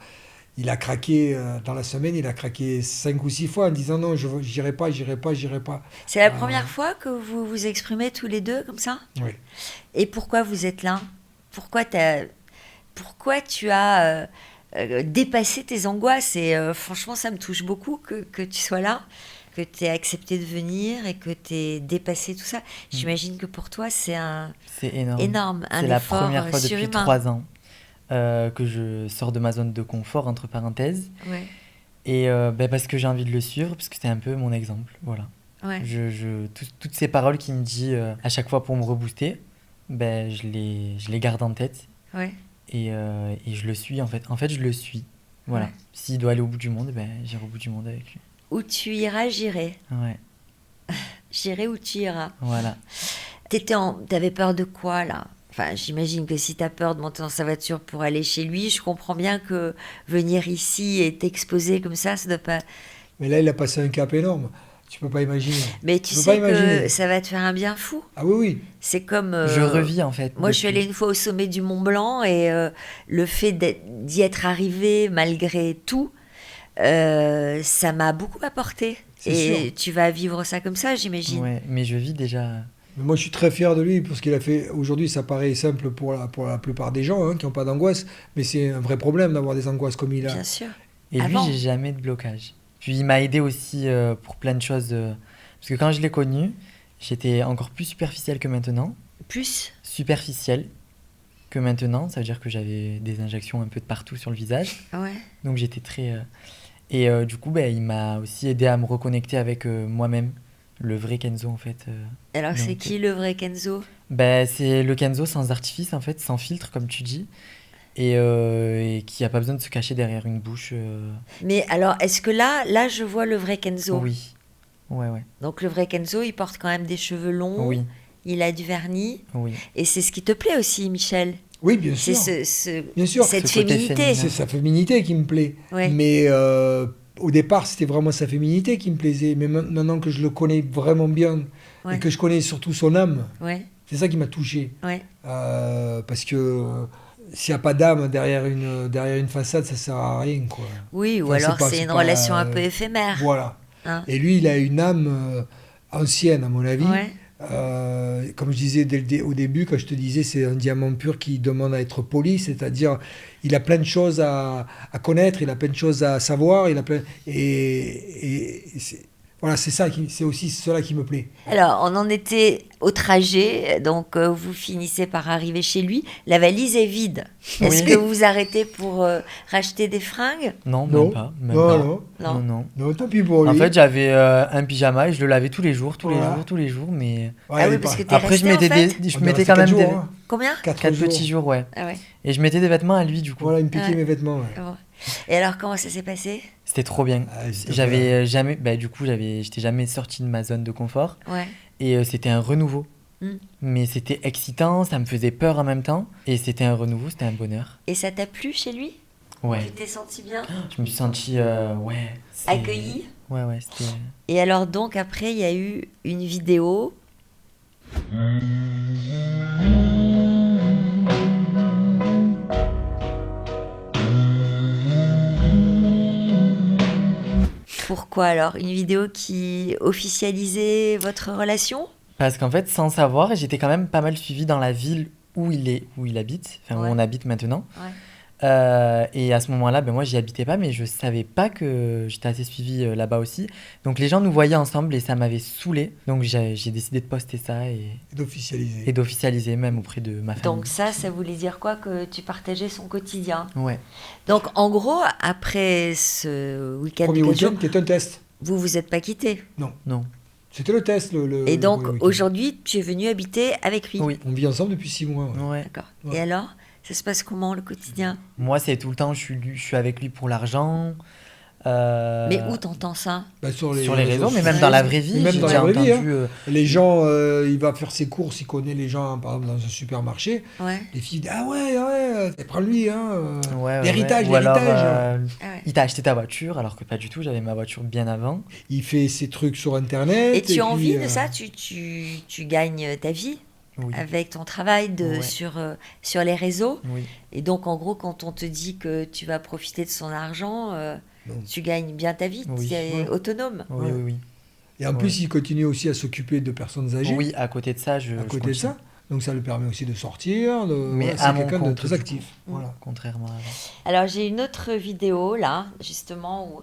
Il a craqué, dans la semaine, il a craqué 5 ou 6 fois en disant non, j'irai pas, j'irai pas, j'irai pas. C'est la Ah. première fois que vous vous exprimez tous les deux comme ça? Oui. Et pourquoi vous êtes là? Pourquoi tu as dépassé tes angoisses? Et franchement, ça me touche beaucoup que tu sois là, que tu aies accepté de venir et que tu aies dépassé tout ça. J'imagine que pour toi, c'est C'est énorme. énorme, un C'est la effort première fois depuis surhumain. 3 ans que je sors de ma zone de confort, entre parenthèses. Ouais, Et bah, parce que j'ai envie de le suivre, parce que c'est un peu mon exemple. Voilà. ouais. Toutes ces paroles qu'il me dit à chaque fois pour me rebooster, ben, je les garde en tête Ouais. et je le suis en fait. En fait, je le suis. Voilà. Ouais. S'il doit aller au bout du monde, ben, j'irai au bout du monde avec lui. Où tu iras, j'irai. Ouais, J'irai où tu iras. voilà. T'avais peur de quoi, là? Enfin, j'imagine que si t'as peur de monter dans sa voiture pour aller chez lui, je comprends bien que venir ici et t'exposer comme ça doit pas... Mais là, il a passé un cap énorme. Tu peux pas imaginer. Mais tu Je peux sais pas que imaginer. ça va te faire un bien fou. Ah oui, oui. C'est comme... Je revis en fait. Moi, je suis depuis. allée une fois au sommet du Mont Blanc et le fait d'y être arrivée malgré tout, ça m'a beaucoup apporté. C'est Et sûr. tu vas vivre ça comme ça, j'imagine. Ouais, mais je vis déjà. Mais moi, je suis très fier de lui pour ce qu'il a fait. Aujourd'hui, ça paraît simple pour la plupart des gens qui n'ont pas d'angoisse, mais c'est un vrai problème d'avoir des angoisses comme il a. Bien sûr. Et lui, Avant. j'ai jamais de blocage. Puis il m'a aidé aussi pour plein de choses. Parce que quand je l'ai connu, j'étais encore plus superficielle que maintenant. Plus. Superficielle que maintenant. Ça veut dire que j'avais des injections un peu de partout sur le visage. Ouais. Donc j'étais très... Et du coup, ben, il m'a aussi aidé à me reconnecter avec moi-même. Le vrai Kenzo, en fait. Alors, c'est Donc, qui le vrai Kenzo? Ben, c'est le Kenzo sans artifice, en fait, sans filtre, comme tu dis. Et qui n'a pas besoin de se cacher derrière une bouche. Mais alors, est-ce que là, je vois le vrai Kenzo? Oui. Ouais, ouais. Donc, le vrai Kenzo, il porte quand même des cheveux longs. Oui, Il a du vernis. oui. Et c'est ce qui te plaît aussi, Michel. Oui, bien C'est sûr. Bien sûr. cette Ce côté féminité. féminin. C'est sa féminité qui me plaît. Ouais. Mais au départ, c'était vraiment sa féminité qui me plaisait. Mais maintenant que je le connais vraiment bien Ouais. et que je connais surtout son âme, Ouais, c'est ça qui m'a touché. ouais. Parce que s'il n'y a pas d'âme derrière une façade, ça sert à rien, quoi. Oui, ou Enfin, alors c'est c'est une pas, relation un peu éphémère. Voilà. Hein. Et lui, il a une âme ancienne, à mon avis. Ouais. Comme je disais au début, quand je te disais, c'est un diamant pur qui demande à être poli, c'est-à-dire il a plein de choses à connaître, il a plein de choses à savoir, et voilà, c'est aussi cela qui me plaît. Alors, on en était au trajet, donc vous finissez par arriver chez lui. La valise est vide. Est-ce Oui. que vous vous arrêtez pour racheter des fringues? Non, Non, même pas. Même non, pas. non, Non. Non, non. non, tant pis pour lui. En fait, j'avais un pyjama et je le lavais tous les jours, Voilà. tous les jours, mais Ouais, Ah il oui, est parce pas- que t'es après je resté, mettais en fait je On est mettais resté quand même 4 des jours, hein. Combien? 4 jours. petits jours, ouais. Ah ouais. Et je mettais des vêtements à lui du coup. Voilà, il me piquait Ouais. mes vêtements. Ouais. Bon. Et alors, comment ça s'est passé? C'était trop bien. Ah, c'était J'avais jamais, bah, du coup, j'étais jamais sorti de ma zone de confort Ouais. et c'était un renouveau. Mm. Mais c'était excitant, ça me faisait peur en même temps et c'était un renouveau, c'était un bonheur. Et ça t'a plu chez lui? Ouais. Tu t'es senti bien? Je me suis senti ouais, Accueilli? Ouais, ouais, c'était Et alors, donc, après, il y a eu une vidéo. Pourquoi alors? Une vidéo qui officialisait votre relation? Parce qu'en fait, sans savoir, j'étais quand même pas mal suivi dans la ville où il habite, enfin Ouais. où on habite maintenant. Ouais. Et à ce moment-là, ben moi, j'y habitais pas, mais je savais pas que j'étais assez suivi là-bas aussi. Donc les gens nous voyaient ensemble et ça m'avait saoulé. Donc j'ai décidé de poster ça et D'officialiser. d'officialiser même auprès de ma famille. Donc ça voulait dire quoi? Que tu partageais son quotidien. Ouais. Donc en gros, après ce week-end, Premier 4 week-end jours, qui est un test. vous vous êtes pas quittés. Non. C'était le test. Et le donc premier week-end. aujourd'hui, tu es venu habiter avec lui. Oui. On vit ensemble depuis 6 mois. ouais. Ouais. D'accord. Ouais. Et alors, ça se passe comment le quotidien? Moi, c'est tout le temps, je suis avec lui pour l'argent. Mais où t'entends ça? Bah, sur Sur les réseaux, mais même sociaux. dans la vraie vie. Mais même j'ai dans déjà la vraie vie, entendu, Les gens, il va faire ses courses, il connaît les gens, par exemple, dans un supermarché. Ouais. Les filles disent, ah ouais, prends-lui, hein. ouais, L'héritage, Ou alors, l'héritage. Ah ouais. il t'a acheté ta voiture, alors que pas du tout, j'avais ma voiture bien avant. Il fait ses trucs sur Internet. Et tu as puis, envie de ça? Tu gagnes ta vie Oui. avec ton travail Ouais. sur les réseaux. Oui. Et donc, en gros, quand on te dit que tu vas profiter de son argent, Non. tu gagnes bien ta vie, Oui. tu es Ouais. autonome. Oui, Ouais. oui, oui. Et en plus, il continue aussi à s'occuper de personnes âgées. Oui, à côté de ça, À je côté de continue. ça. Donc ça lui permet aussi de sortir. Mais C'est à mon quelqu'un de compte, très du actif. coup. Voilà. Contrairement à avant. Alors, j'ai une autre vidéo, là, justement,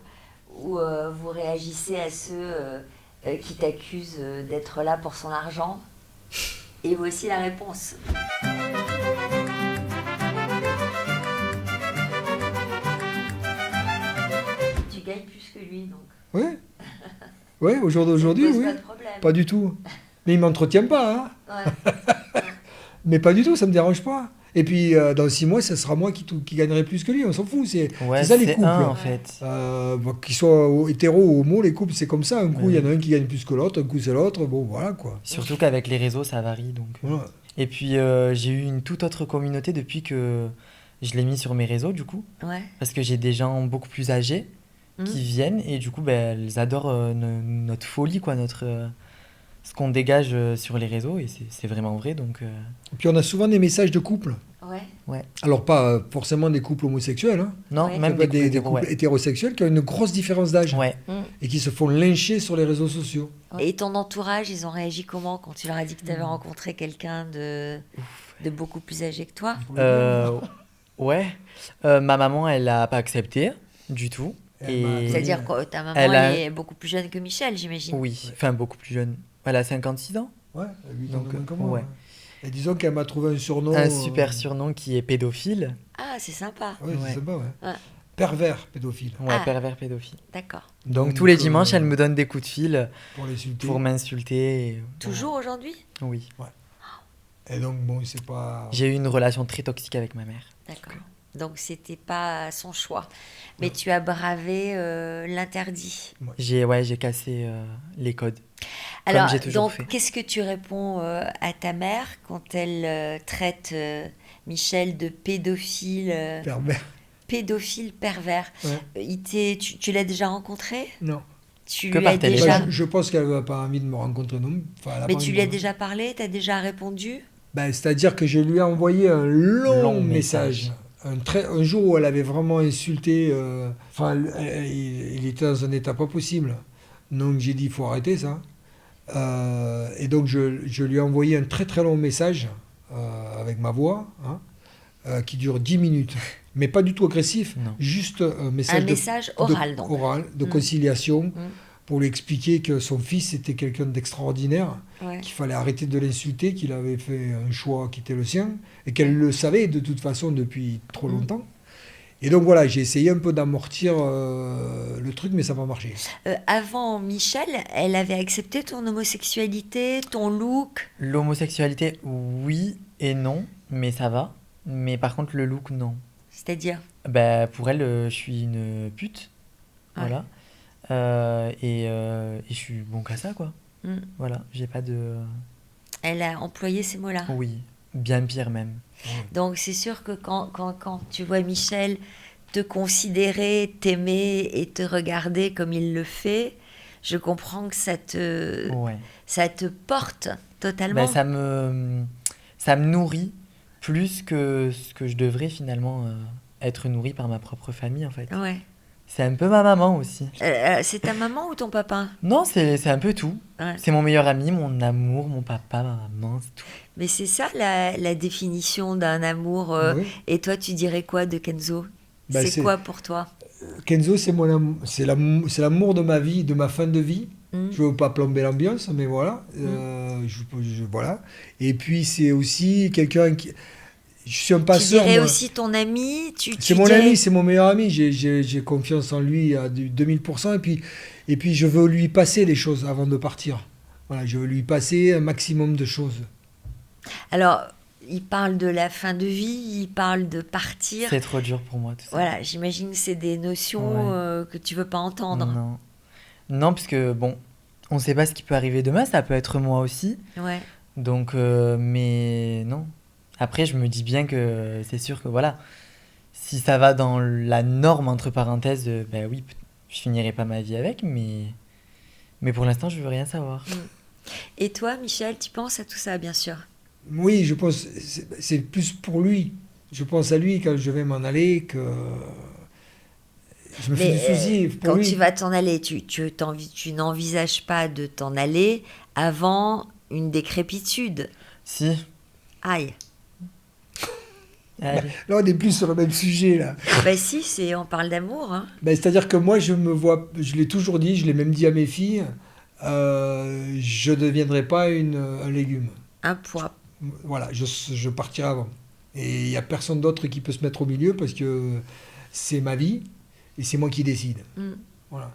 où vous réagissez à ceux qui t'accusent d'être là pour son argent. Et voici la réponse. Tu gagnes plus que lui, donc. Ouais. Ouais, au jour d'aujourd'hui, Ça te pose oui. pas de problème. Pas du tout. Mais il m'entretient pas, hein. Ouais. Mais pas du tout, ça me dérange pas. Et puis, dans 6 mois, ce sera moi qui gagnerai plus que lui, on s'en fout. C'est Ouais, ça, les c'est couples. un, en fait. Qu'ils soient hétéros ou homo, les couples, c'est comme ça. Un coup, il y en a Ouais. un qui gagne plus que l'autre, un coup, c'est l'autre. Bon, voilà, quoi. Surtout qu'avec les réseaux, ça varie. Donc. Voilà. Et puis, j'ai eu une toute autre communauté depuis que je l'ai mis sur mes réseaux, du coup. Ouais. Parce que j'ai des gens beaucoup plus âgés qui viennent et du coup, ben, elles adorent notre folie, quoi, ce qu'on dégage sur les réseaux et c'est vraiment vrai. Donc, Et puis, on a souvent des messages de couples. Ouais. Alors, pas forcément des couples homosexuels, hein. non, Ouais. Ça même peut être des hétéros, couples hétérosexuels qui ont une grosse différence d'âge ouais. et qui se font lyncher sur les réseaux sociaux. Et ton entourage, ils ont réagi comment quand tu leur as dit que tu avais rencontré quelqu'un de beaucoup plus âgé que toi? Ouais. Ma maman, elle n'a pas accepté du tout. Elle m'a- Et... C'est-à-dire que ta maman Elle a- est beaucoup plus jeune que Michel, j'imagine. Oui, enfin beaucoup plus jeune. Elle a 56 ans. Ouais, 8 ans Donc, de moins que moi, ouais. hein. Et disons qu'elle m'a trouvé un surnom. Un super surnom qui est pédophile. Ah, c'est sympa. Ouais, Ouais. c'est sympa, ouais. Ouais. Pervers pédophile. Ouais, Ah. pervers pédophile. D'accord. Donc tous les dimanches, elle me donne des coups de fil Pour l'insulter. pour m'insulter. et Toujours aujourd'hui? voilà. Oui. Et donc, bon, c'est pas. J'ai eu une relation très toxique avec ma mère. D'accord. Donc c'était pas son choix. Mais tu as bravé l'interdit. J'ai cassé les codes. Alors, j'ai toujours donc, fait. qu'est-ce que tu réponds à ta mère quand elle traite Michel de pédophile, Pervers. pédophile pervers? Ouais. Tu l'as déjà rencontré? Non. Tu Que lui par as téléphone. déjà... Bah, je pense qu'elle n'a pas envie de me rencontrer non. Enfin, elle a Mais pas tu envie lui de as me- déjà parlé? Tu as déjà répondu? Bah, c'est-à-dire que je lui ai envoyé un long Long message. Un jour où elle avait vraiment insulté. Enfin, il était dans un état pas possible. Donc j'ai dit, il faut arrêter ça. Et donc je lui ai envoyé un très très long message avec ma voix, hein, qui dure 10 minutes. Mais pas du tout agressif, Non. juste un message, Un message oral, donc. oral, de Mm. conciliation, pour lui expliquer que son fils était quelqu'un d'extraordinaire, Ouais. qu'il fallait arrêter de l'insulter, qu'il avait fait un choix qui était le sien, et qu'elle le savait de toute façon depuis trop longtemps. Et donc voilà, j'ai essayé un peu d'amortir le truc, mais ça n'a pas marché. Avant Michel, elle avait accepté ton homosexualité, ton look? L'homosexualité, oui et non, mais ça va. Mais par contre, le look, non. C'est-à-dire? Bah, pour elle, je suis une pute. Ouais. Voilà. Et je suis bon qu'à ça, quoi. Mm. Voilà, j'ai pas de... Elle a employé ces mots-là. Oui, bien pire même. Donc c'est sûr que quand tu vois Michel te considérer, t'aimer et te regarder comme il le fait, je comprends que ça te porte totalement. Ben, ça me nourrit plus que ce que je devrais finalement être nourri par ma propre famille, en fait. Ouais. C'est un peu ma maman aussi. C'est ta maman ou ton papa? Non, c'est un peu tout. Ouais. C'est mon meilleur ami, mon amour, mon papa, ma maman, c'est tout. Mais c'est ça la définition d'un amour. Oui. Et toi, tu dirais quoi de Kenzo? Bah, c'est c'est- quoi pour toi? Kenzo, c'est l'amour de ma vie, de ma fin de vie. Hmm. Je veux pas plomber l'ambiance, mais voilà. Voilà. Et puis, c'est aussi quelqu'un qui. Je suis un Tu passeur. dirais moi. aussi ton ami? C'est mon ami, c'est mon meilleur ami. J'ai confiance en lui à 2000%. Et puis, je veux lui passer les choses avant de partir. Voilà, je veux lui passer un maximum de choses. Alors, il parle de la fin de vie, il parle de partir. C'est trop dur pour moi, tout ça. Voilà, j'imagine que c'est des notions que tu veux pas entendre. Non. Non, parce que, bon, on ne sait pas ce qui peut arriver demain, ça peut être moi aussi. Ouais. Donc, mais non. Après, je me dis bien que c'est sûr que, voilà, si ça va dans la norme, entre parenthèses, ben oui, je finirai pas ma vie avec, mais pour l'instant, je veux rien savoir. Et toi, Michel, tu penses à tout ça, bien sûr. Oui, je pense c'est plus pour lui. Je pense à lui quand je vais m'en aller que je me fais Mais du souci pour quand lui. tu vas t'en aller, tu n'envisages pas de t'en aller avant une décrépitude. Si, Aïe. allez. Là, on est plus sur le même sujet là. Bah si, on parle d'amour. Hein. C'est-à-dire que moi, je l'ai toujours dit, je l'ai même dit à mes filles, je ne deviendrai pas un légume. Un poids. Voilà, je partirai avant. Et il n'y a personne d'autre qui peut se mettre au milieu parce que c'est ma vie et c'est moi qui décide. Mm. Voilà.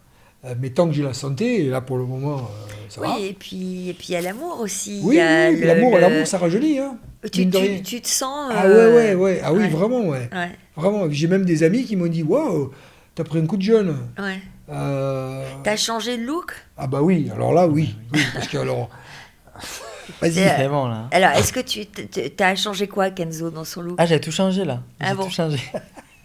Mais tant que j'ai la santé, et là pour le moment, ça va. Oui, et puis il y a l'amour aussi. Oui, Il y a oui, l'amour, ça rajeunit. Hein, mine de rien. tu te sens... Ah ouais. Ah oui, ouais. vraiment, ouais. Ouais, Vraiment. J'ai même des amis qui m'ont dit, waouh, t'as pris un coup de jeune. ouais. Euh, T'as changé de look? Ah bah oui, alors là, oui. Oui, parce que alors... Vas-y. C'est bon, là. Alors, est-ce que t'as changé quoi, Kenzo, dans son look? Ah, j'ai tout changé, là. Ah J'ai bon tout changé.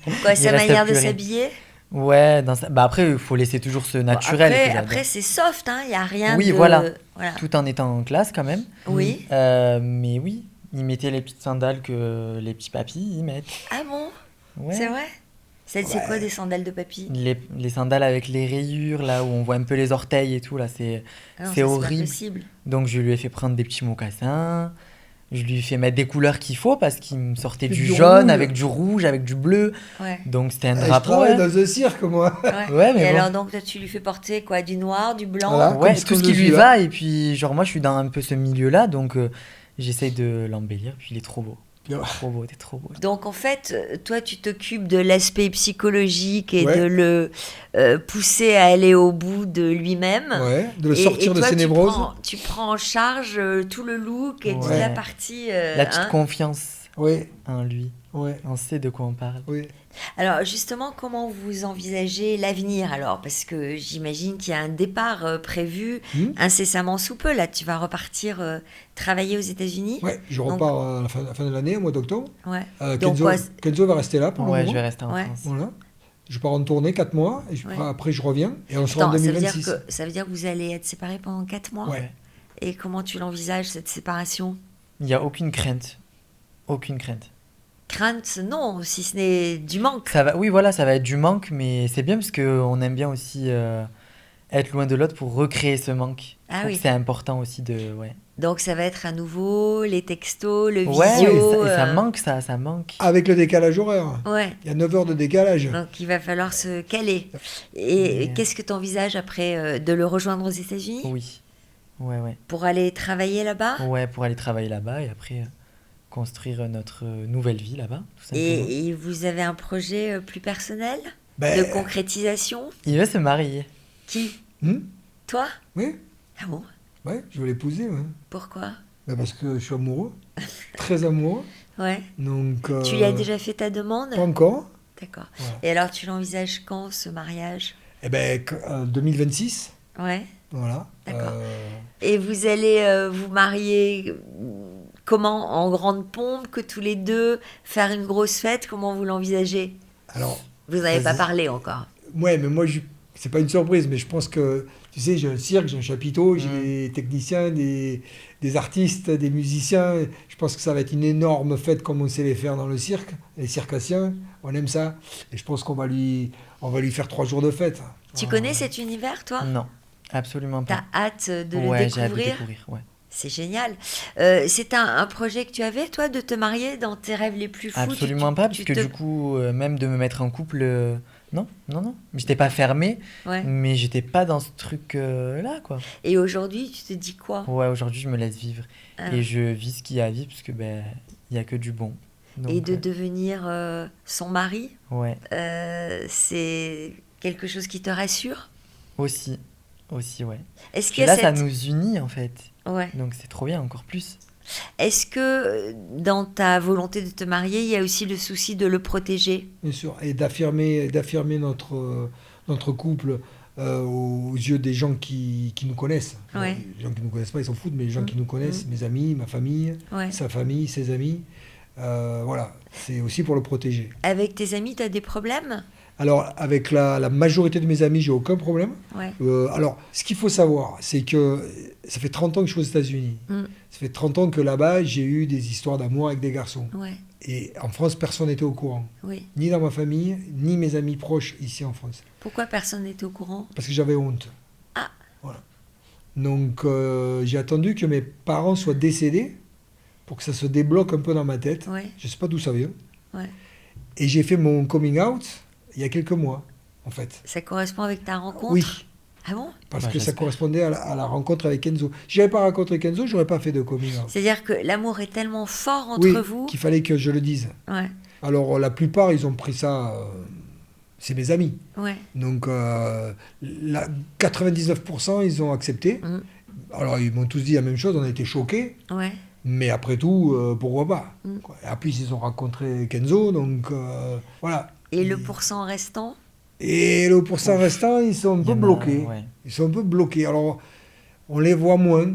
Quoi, il sa reste manière de plus rien. s'habiller? Ouais, bah après, il faut laisser toujours ce Bon, naturel. que j'adore. après c'est soft, hein. Il n'y a rien Oui, de... voilà. Tout en étant en classe, quand même. Oui. Mais oui, ils mettaient les petites sandales que les petits papis, ils mettent. Ah bon? Ouais. C'est vrai? C'est quoi des sandales de papy? Les sandales avec les rayures, là où on voit un peu les orteils et tout, là, c'est Ah non, c'est ça, pas horrible. possible. Donc je lui ai fait prendre des petits mocassins, je lui ai fait mettre des couleurs qu'il faut parce qu'il me sortait Et du du jaune rouge. avec du rouge, avec du bleu. Ouais. Donc c'était un Je drapeau. travaille hein. dans un cirque, moi. Ouais. Ouais, mais Et bon. alors, donc, toi, tu lui fais porter quoi? Du noir, du blanc? Voilà. Ouais, comme tout ce je qui suis lui là. va. Et puis, genre, moi, je suis dans un peu ce milieu-là, donc j'essaye de l'embellir. Puis il est trop beau. Bien. Trop beau, t'es trop beau. Donc, en fait, toi, tu t'occupes de l'aspect psychologique et Ouais. de le pousser à aller au bout de lui-même. Ouais, de le Et- sortir et de toi, ses névroses. tu prends en charge tout le look et toute Ouais. la partie... La petite hein. Oui, confiance en lui. ouais, On sait de quoi on parle. oui. Alors justement, comment vous envisagez l'avenir alors? Parce que j'imagine qu'il y a un départ prévu incessamment sous peu. Là, tu vas repartir travailler aux États-Unis? Ouais, je Donc- repars à la fin de l'année, au mois d'octobre. Ouais. Donc Kenzo, quoi, Kenzo va rester là pour le Ouais, moment. je vais rester en Ouais. France. Voilà. Je pars en tournée 4 mois, et Ouais. après je reviens, et on sera en Attends, ça veut 2026. dire que vous allez être séparés pendant 4 mois? Ouais. Et comment tu l'envisages, cette séparation? Il n'y a aucune crainte. Aucune crainte. Crainte, non, si ce n'est du manque. Ça va, oui, voilà, ça va être du manque, mais c'est bien parce qu'on aime bien aussi être loin de l'autre pour recréer ce manque. Je Ah trouve oui. que c'est important aussi de... Ouais, Donc ça va être à nouveau les textos, le ouais, visio. et ça manque, ça manque. Avec le décalage horaire. Ouais. Il y a 9 heures de décalage. Donc il va falloir se caler. Et Mais- qu'est-ce que tu envisages après de le rejoindre aux États-Unis Oui, ouais. pour aller travailler là-bas? Ouais, pour aller travailler là-bas et après construire notre nouvelle vie là-bas, tout simplement. Et vous avez un projet plus personnel Ben, de concrétisation? Il veut se marier. Qui? hmm Toi? Oui, Ah bon? ouais, je veux l'épouser. Ouais. Pourquoi? Ben, parce que je suis amoureux, très amoureux. Ouais. Donc, Tu lui as déjà fait ta demande? Pas encore. D'accord. Voilà. Et alors tu l'envisages quand ce mariage? Eh ben, 2026. Ouais. Voilà. D'accord. Et vous allez vous marier comment? En grande pompe, que tous les deux, faire une grosse fête? Comment vous l'envisagez? Alors, Vous n'avez pas Vas-y. parlé encore. ouais, mais moi, c'est pas une surprise, mais je pense que, tu sais, j'ai un cirque, j'ai un chapiteau, j'ai des techniciens, des artistes, des musiciens. Je pense que ça va être une énorme fête comme on sait les faire dans le cirque, les circassiens. On aime ça. Et je pense qu'on va lui faire 3 jours de fête. Tu connais cet univers, toi? Non, absolument pas. T'as hâte de le Ouais, j'ai hâte de découvrir? découvrir, ouais. C'est génial. C'est un projet que tu avais, toi, de te marier dans tes rêves les plus fous? Absolument pas, parce que du coup, même de me mettre en couple, non. J'étais pas fermée, Ouais. mais j'étais pas dans ce truc-là, quoi. Et aujourd'hui, tu te dis quoi? Ouais, aujourd'hui, je me laisse vivre. Ah. Et je vis ce qu'il y a à vivre, parce que ben, il y a que du bon. Donc, Et de devenir son mari, ouais, c'est quelque chose qui te rassure? aussi, ouais. Est-ce qu'il Puis y a là, ça cette... nous unit, en fait. Ouais. Donc c'est trop bien, encore plus. Est-ce que dans ta volonté de te marier, il y a aussi le souci de le protéger? Bien sûr. Et d'affirmer notre couple aux yeux des gens qui nous connaissent. Ouais. Les gens qui ne nous connaissent pas, ils s'en foutent, mais les gens qui nous connaissent, mes amis, ma famille, Ouais. sa famille, ses amis. Voilà, c'est aussi pour le protéger. Avec tes amis, tu as des problèmes? Alors, avec la majorité de mes amis, j'ai aucun problème. Ouais. Alors, ce qu'il faut savoir, c'est que ça fait 30 ans que je suis aux États-Unis. Mm. Ça fait 30 ans que là-bas, j'ai eu des histoires d'amour avec des garçons. Ouais. Et en France, personne n'était au courant. Oui. Ni dans ma famille, ni mes amis proches ici en France. Pourquoi personne n'était au courant? Parce que j'avais honte. Ah. Voilà. Donc, j'ai attendu que mes parents soient décédés pour que ça se débloque un peu dans ma tête. Ouais. Je ne sais pas d'où ça vient. Ouais. Et j'ai fait mon coming out il y a quelques mois, en fait. Ça correspond avec ta rencontre? Oui, Ah bon? parce Bah, que ça j'espère. correspondait à la rencontre avec Kenzo. Si j'avais pas rencontré Kenzo, j'aurais pas fait de coming out. C'est-à-dire que l'amour est tellement fort entre Oui, vous? qu'il fallait que je le dise. Ouais. Alors, la plupart, ils ont pris ça... c'est mes amis. Ouais. Donc, 99%, ils ont accepté. Mm. Alors, ils m'ont tous dit la même chose, on a été choqués. Ouais. Mais après tout, pourquoi pas Mm. quoi. Et en plus, ils ont rencontré Kenzo, donc voilà. Et le pourcent restant? Et le pourcent restant, ils sont un Il y peu en a, bloqués. ouais. Ils sont un peu bloqués. Alors, on les voit moins.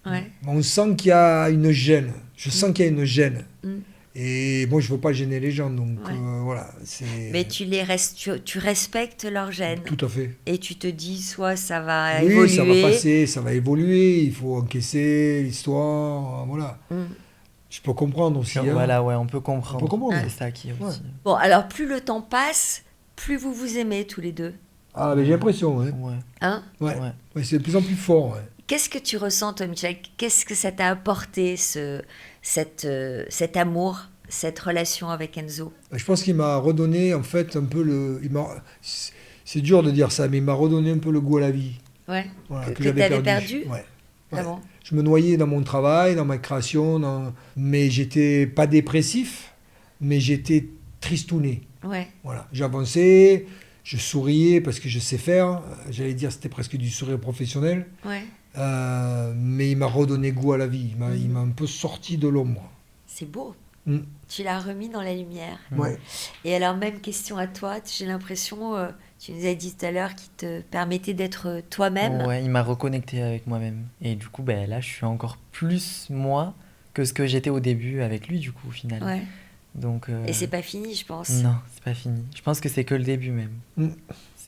Ouais. On sent qu'il y a une gêne. Je sens qu'il y a une gêne. Mm. Et moi, je ne veux pas gêner les gens, donc Ouais. voilà. C'est Mais tu respectes leur gêne. tout à fait. Et tu te dis, soit ça va Oui, évoluer. ça va passer, ça va évoluer. Il faut encaisser l'histoire, voilà. Mm. Je peux comprendre aussi. hein. Voilà, ouais, on peut comprendre. On peut comprendre. C'est ça qui est aussi. Bon, alors plus le temps passe, plus vous vous aimez tous les deux. Ah, mais j'ai l'impression, hein. Ouais. Hein? Ouais. Ouais. Ouais, c'est de plus en plus fort. Ouais. Qu'est-ce que tu ressens, toi, Michel? Qu'est-ce que ça t'a apporté, cet amour, cette relation avec Enzo? Je pense qu'il m'a redonné, en fait, un peu le... C'est dur de dire ça, mais il m'a redonné un peu le goût à la vie. Ouais. Voilà, Que j'avais t'avais perdu? Ouais. Ah Ouais. bon? Je me noyais dans mon travail, dans ma création, mais j'étais pas dépressif, mais j'étais tristouné. Ouais. Voilà. J'avançais, je souriais parce que je sais faire. J'allais dire c'était presque du sourire professionnel. Ouais. Mais il m'a redonné goût à la vie. Il m'a un peu sorti de l'ombre. C'est beau. Mm. Tu l'as remis dans la lumière. Ouais. Et alors, même question à toi. J'ai l'impression, tu nous as dit tout à l'heure, qu'il te permettait d'être toi-même. Ouais, il m'a reconnecté avec moi-même. Et du coup, ben, là, je suis encore plus moi que ce que j'étais au début avec lui, du coup, au final. Ouais. Donc, Et c'est pas fini, je pense. non, c'est pas fini. Je pense que c'est que le début même.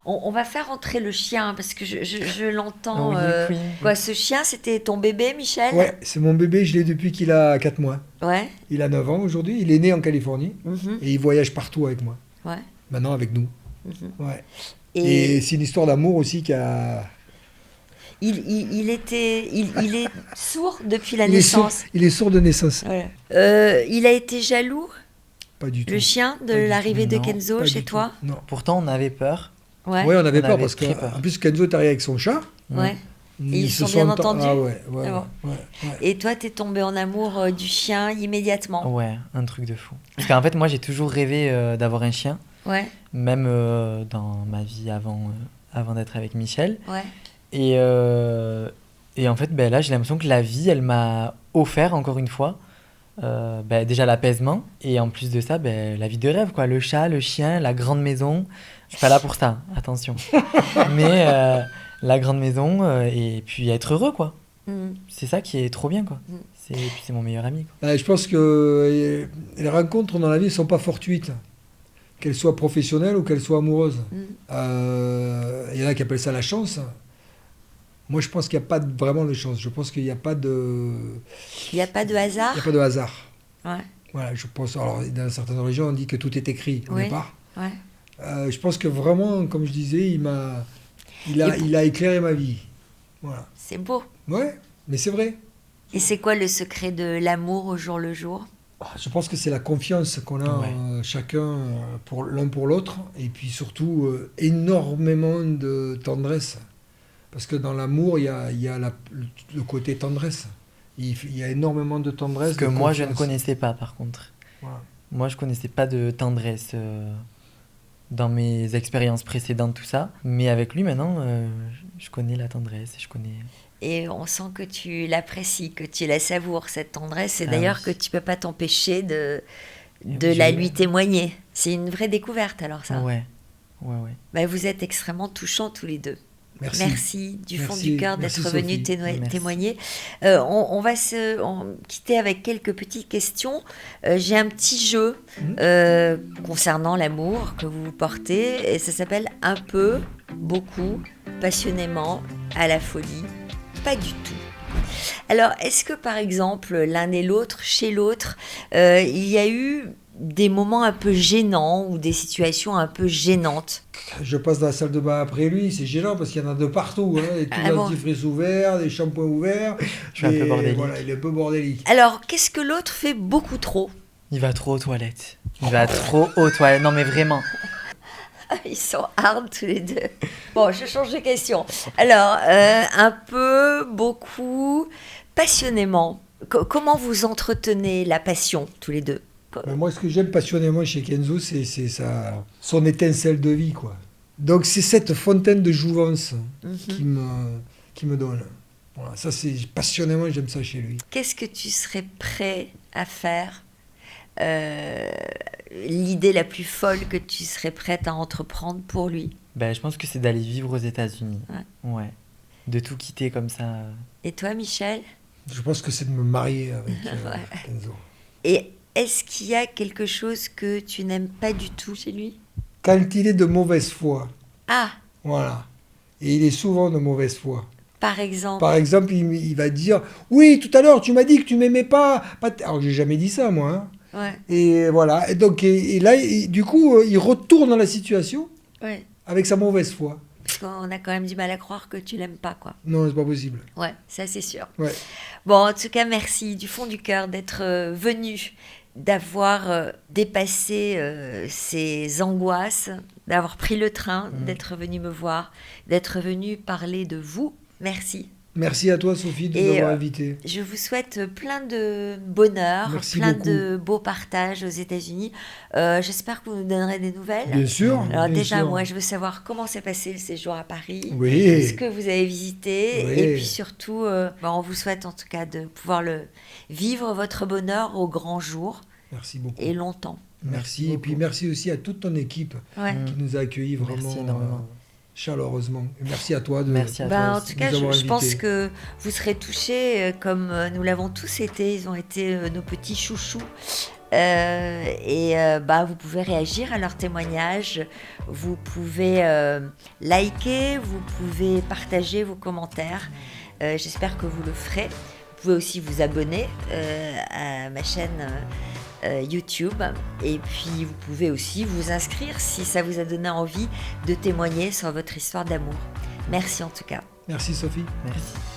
On va faire entrer le chien, parce que je l'entends. Oui, oui. Quoi, ce chien, c'était ton bébé, Michel? Ouais, c'est mon bébé, je l'ai depuis qu'il a 4 mois. Ouais. Il a 9 ans aujourd'hui, il est né en Californie Mhm. et il voyage partout avec moi. Ouais. Maintenant avec nous. Mhm. Ouais. Et Et c'est une histoire d'amour aussi qui a... il est sourd depuis la Il est sourd, naissance. il est sourd de naissance. Voilà. Il a été jaloux, Pas du tout. le chien, de Pas du l'arrivée de tout. Non, Kenzo Pas chez du toi? tout. Non. Pourtant, on avait peur. Ouais. Ouais, on avait On peur avait parce que très peur. en plus Kenzo est arrivé avec son chat. Ouais. ils se sont sont bien entendus? Ah ouais, ouais, Ah ouais, ouais. Et toi, t'es tombé en amour du chien immédiatement? Ouais, un truc de fou. Parce qu'en fait, moi, j'ai toujours rêvé d'avoir un chien, Ouais. même dans ma vie avant d'être avec Michel. Ouais. Et en fait, ben, là, j'ai l'impression que la vie, elle m'a offert, encore une fois, ben, déjà l'apaisement. Et en plus de ça, ben, la vie de rêve, quoi. Le chat, le chien, la grande maison. Je suis pas là pour ça, attention. Mais la grande maison, et puis être heureux, quoi. Mm. C'est ça qui est trop bien, quoi. Mm. Et puis c'est mon meilleur ami, quoi. Je pense que les rencontres dans la vie ne sont pas fortuites, qu'elles soient professionnelles ou qu'elles soient amoureuses. Mm. Il y y en a qui appellent ça la chance. Moi, je pense qu'il n'y a pas vraiment de chance. Je pense qu'il n'y a pas de... Il n'y a pas de hasard. Il n'y a pas de hasard. Ouais, Voilà, je pense... Alors, dans certaines religions, on dit que tout est écrit au Oui. départ. ouais. Je pense que vraiment, comme je disais, il a éclairé ma vie. Voilà. C'est beau. Ouais, mais c'est vrai. Et c'est quoi le secret de l'amour au jour le jour? Je pense que c'est la confiance qu'on a chacun l'un pour l'autre. Et puis surtout, énormément de tendresse. Parce que dans l'amour, il y a le côté tendresse. Il y a énormément de tendresse. Ce que de moi, je ne confiance. connaissais pas, par contre. Voilà. Moi, je connaissais pas de tendresse dans mes expériences précédentes, tout ça. Mais avec lui, maintenant, je connais la tendresse. Je connais... Et on sent que tu l'apprécies, que tu la savoures, cette tendresse. Et Ah d'ailleurs oui. que tu peux pas t'empêcher de oui, la lui témoigner. C'est une vraie découverte, alors, ça. Ouais. Bah, vous êtes extrêmement touchants tous les deux. Merci. Du fond Merci. du cœur Merci, d'être venu Sophie. Merci. témoigner. On va se quitter avec quelques petites questions. J'ai un petit jeu concernant l'amour que vous portez et ça s'appelle un peu, beaucoup, passionnément, à la folie, pas du tout. Alors, est-ce que par exemple, l'un et l'autre, chez l'autre, il y a eu des moments un peu gênants ou des situations un peu gênantes? Je passe dans la salle de bain après lui, c'est gênant parce qu'il y en a de partout. Hein, des Ah bon dentifrices ouverts, des shampoings ouverts. Je suis un peu Et bordélique. Voilà, il est un peu bordélique. Alors, qu'est-ce que l'autre fait beaucoup trop? Il va trop aux toilettes. Il va trop aux toilettes. Non, mais vraiment. Ils sont hard tous les deux. Bon, je change de question. Alors, un peu, beaucoup, passionnément. Comment vous entretenez la passion tous les deux? Mais moi, ce que j'aime passionnément chez Kenzo, c'est son étincelle de vie, quoi. Donc, c'est cette fontaine de jouvence qui me donne. Voilà, ça, c'est passionnément, j'aime ça chez lui. Qu'est-ce que tu serais prêt à faire? L'idée la plus folle que tu serais prête à entreprendre pour lui? Ben, je pense que c'est d'aller vivre aux États-Unis. Ouais. De tout quitter comme ça. Et toi, Michel? Je pense que c'est de me marier avec Kenzo. Et est-ce qu'il y a quelque chose que tu n'aimes pas du tout chez lui? Quand il est de mauvaise foi, Ah, voilà. Et il est souvent de mauvaise foi. par exemple. Par exemple, il va dire « Oui, tout à l'heure, tu m'as dit que tu m'aimais pas. » Alors, j'ai jamais dit ça, moi. Hein. Ouais, Et voilà. Et donc, et là, du coup, il retourne la situation ouais. avec sa mauvaise foi. Parce qu'on a quand même du mal à croire que tu l'aimes pas, quoi. Non, c'est pas possible. Ouais, ça c'est sûr. Ouais. Bon, en tout cas, merci du fond du cœur d'être venu, d'avoir dépassé ces angoisses, d'avoir pris le train, d'être venu me voir, d'être venu parler de vous. Merci. Merci à toi, Sophie, de Et, nous avoir invités. Je vous souhaite plein de bonheur, Merci plein beaucoup. de beaux partages aux États-Unis. J'espère que vous nous donnerez des nouvelles. Bien sûr. Alors bien déjà, sûr. moi, je veux savoir comment s'est passé le séjour à Paris, Oui. ce que vous avez visité, Oui. et puis surtout, on vous souhaite en tout cas de pouvoir vivre votre bonheur au grand jour Merci beaucoup. et longtemps. Merci. Et puis merci aussi à toute ton équipe Ouais. qui nous a accueillis Merci vraiment énormément. chaleureusement. Et merci à toi de Merci à toi En aussi. tout cas, nous avoir je pense invités. que vous serez touchés comme nous l'avons tous été. Ils ont été nos petits chouchous. Vous pouvez réagir à leurs témoignages. Vous pouvez liker, vous pouvez partager vos commentaires. J'espère que vous le ferez. Vous pouvez aussi vous abonner à ma chaîne YouTube. Et puis, vous pouvez aussi vous inscrire si ça vous a donné envie de témoigner sur votre histoire d'amour. Merci en tout cas. Merci Sophie. Merci.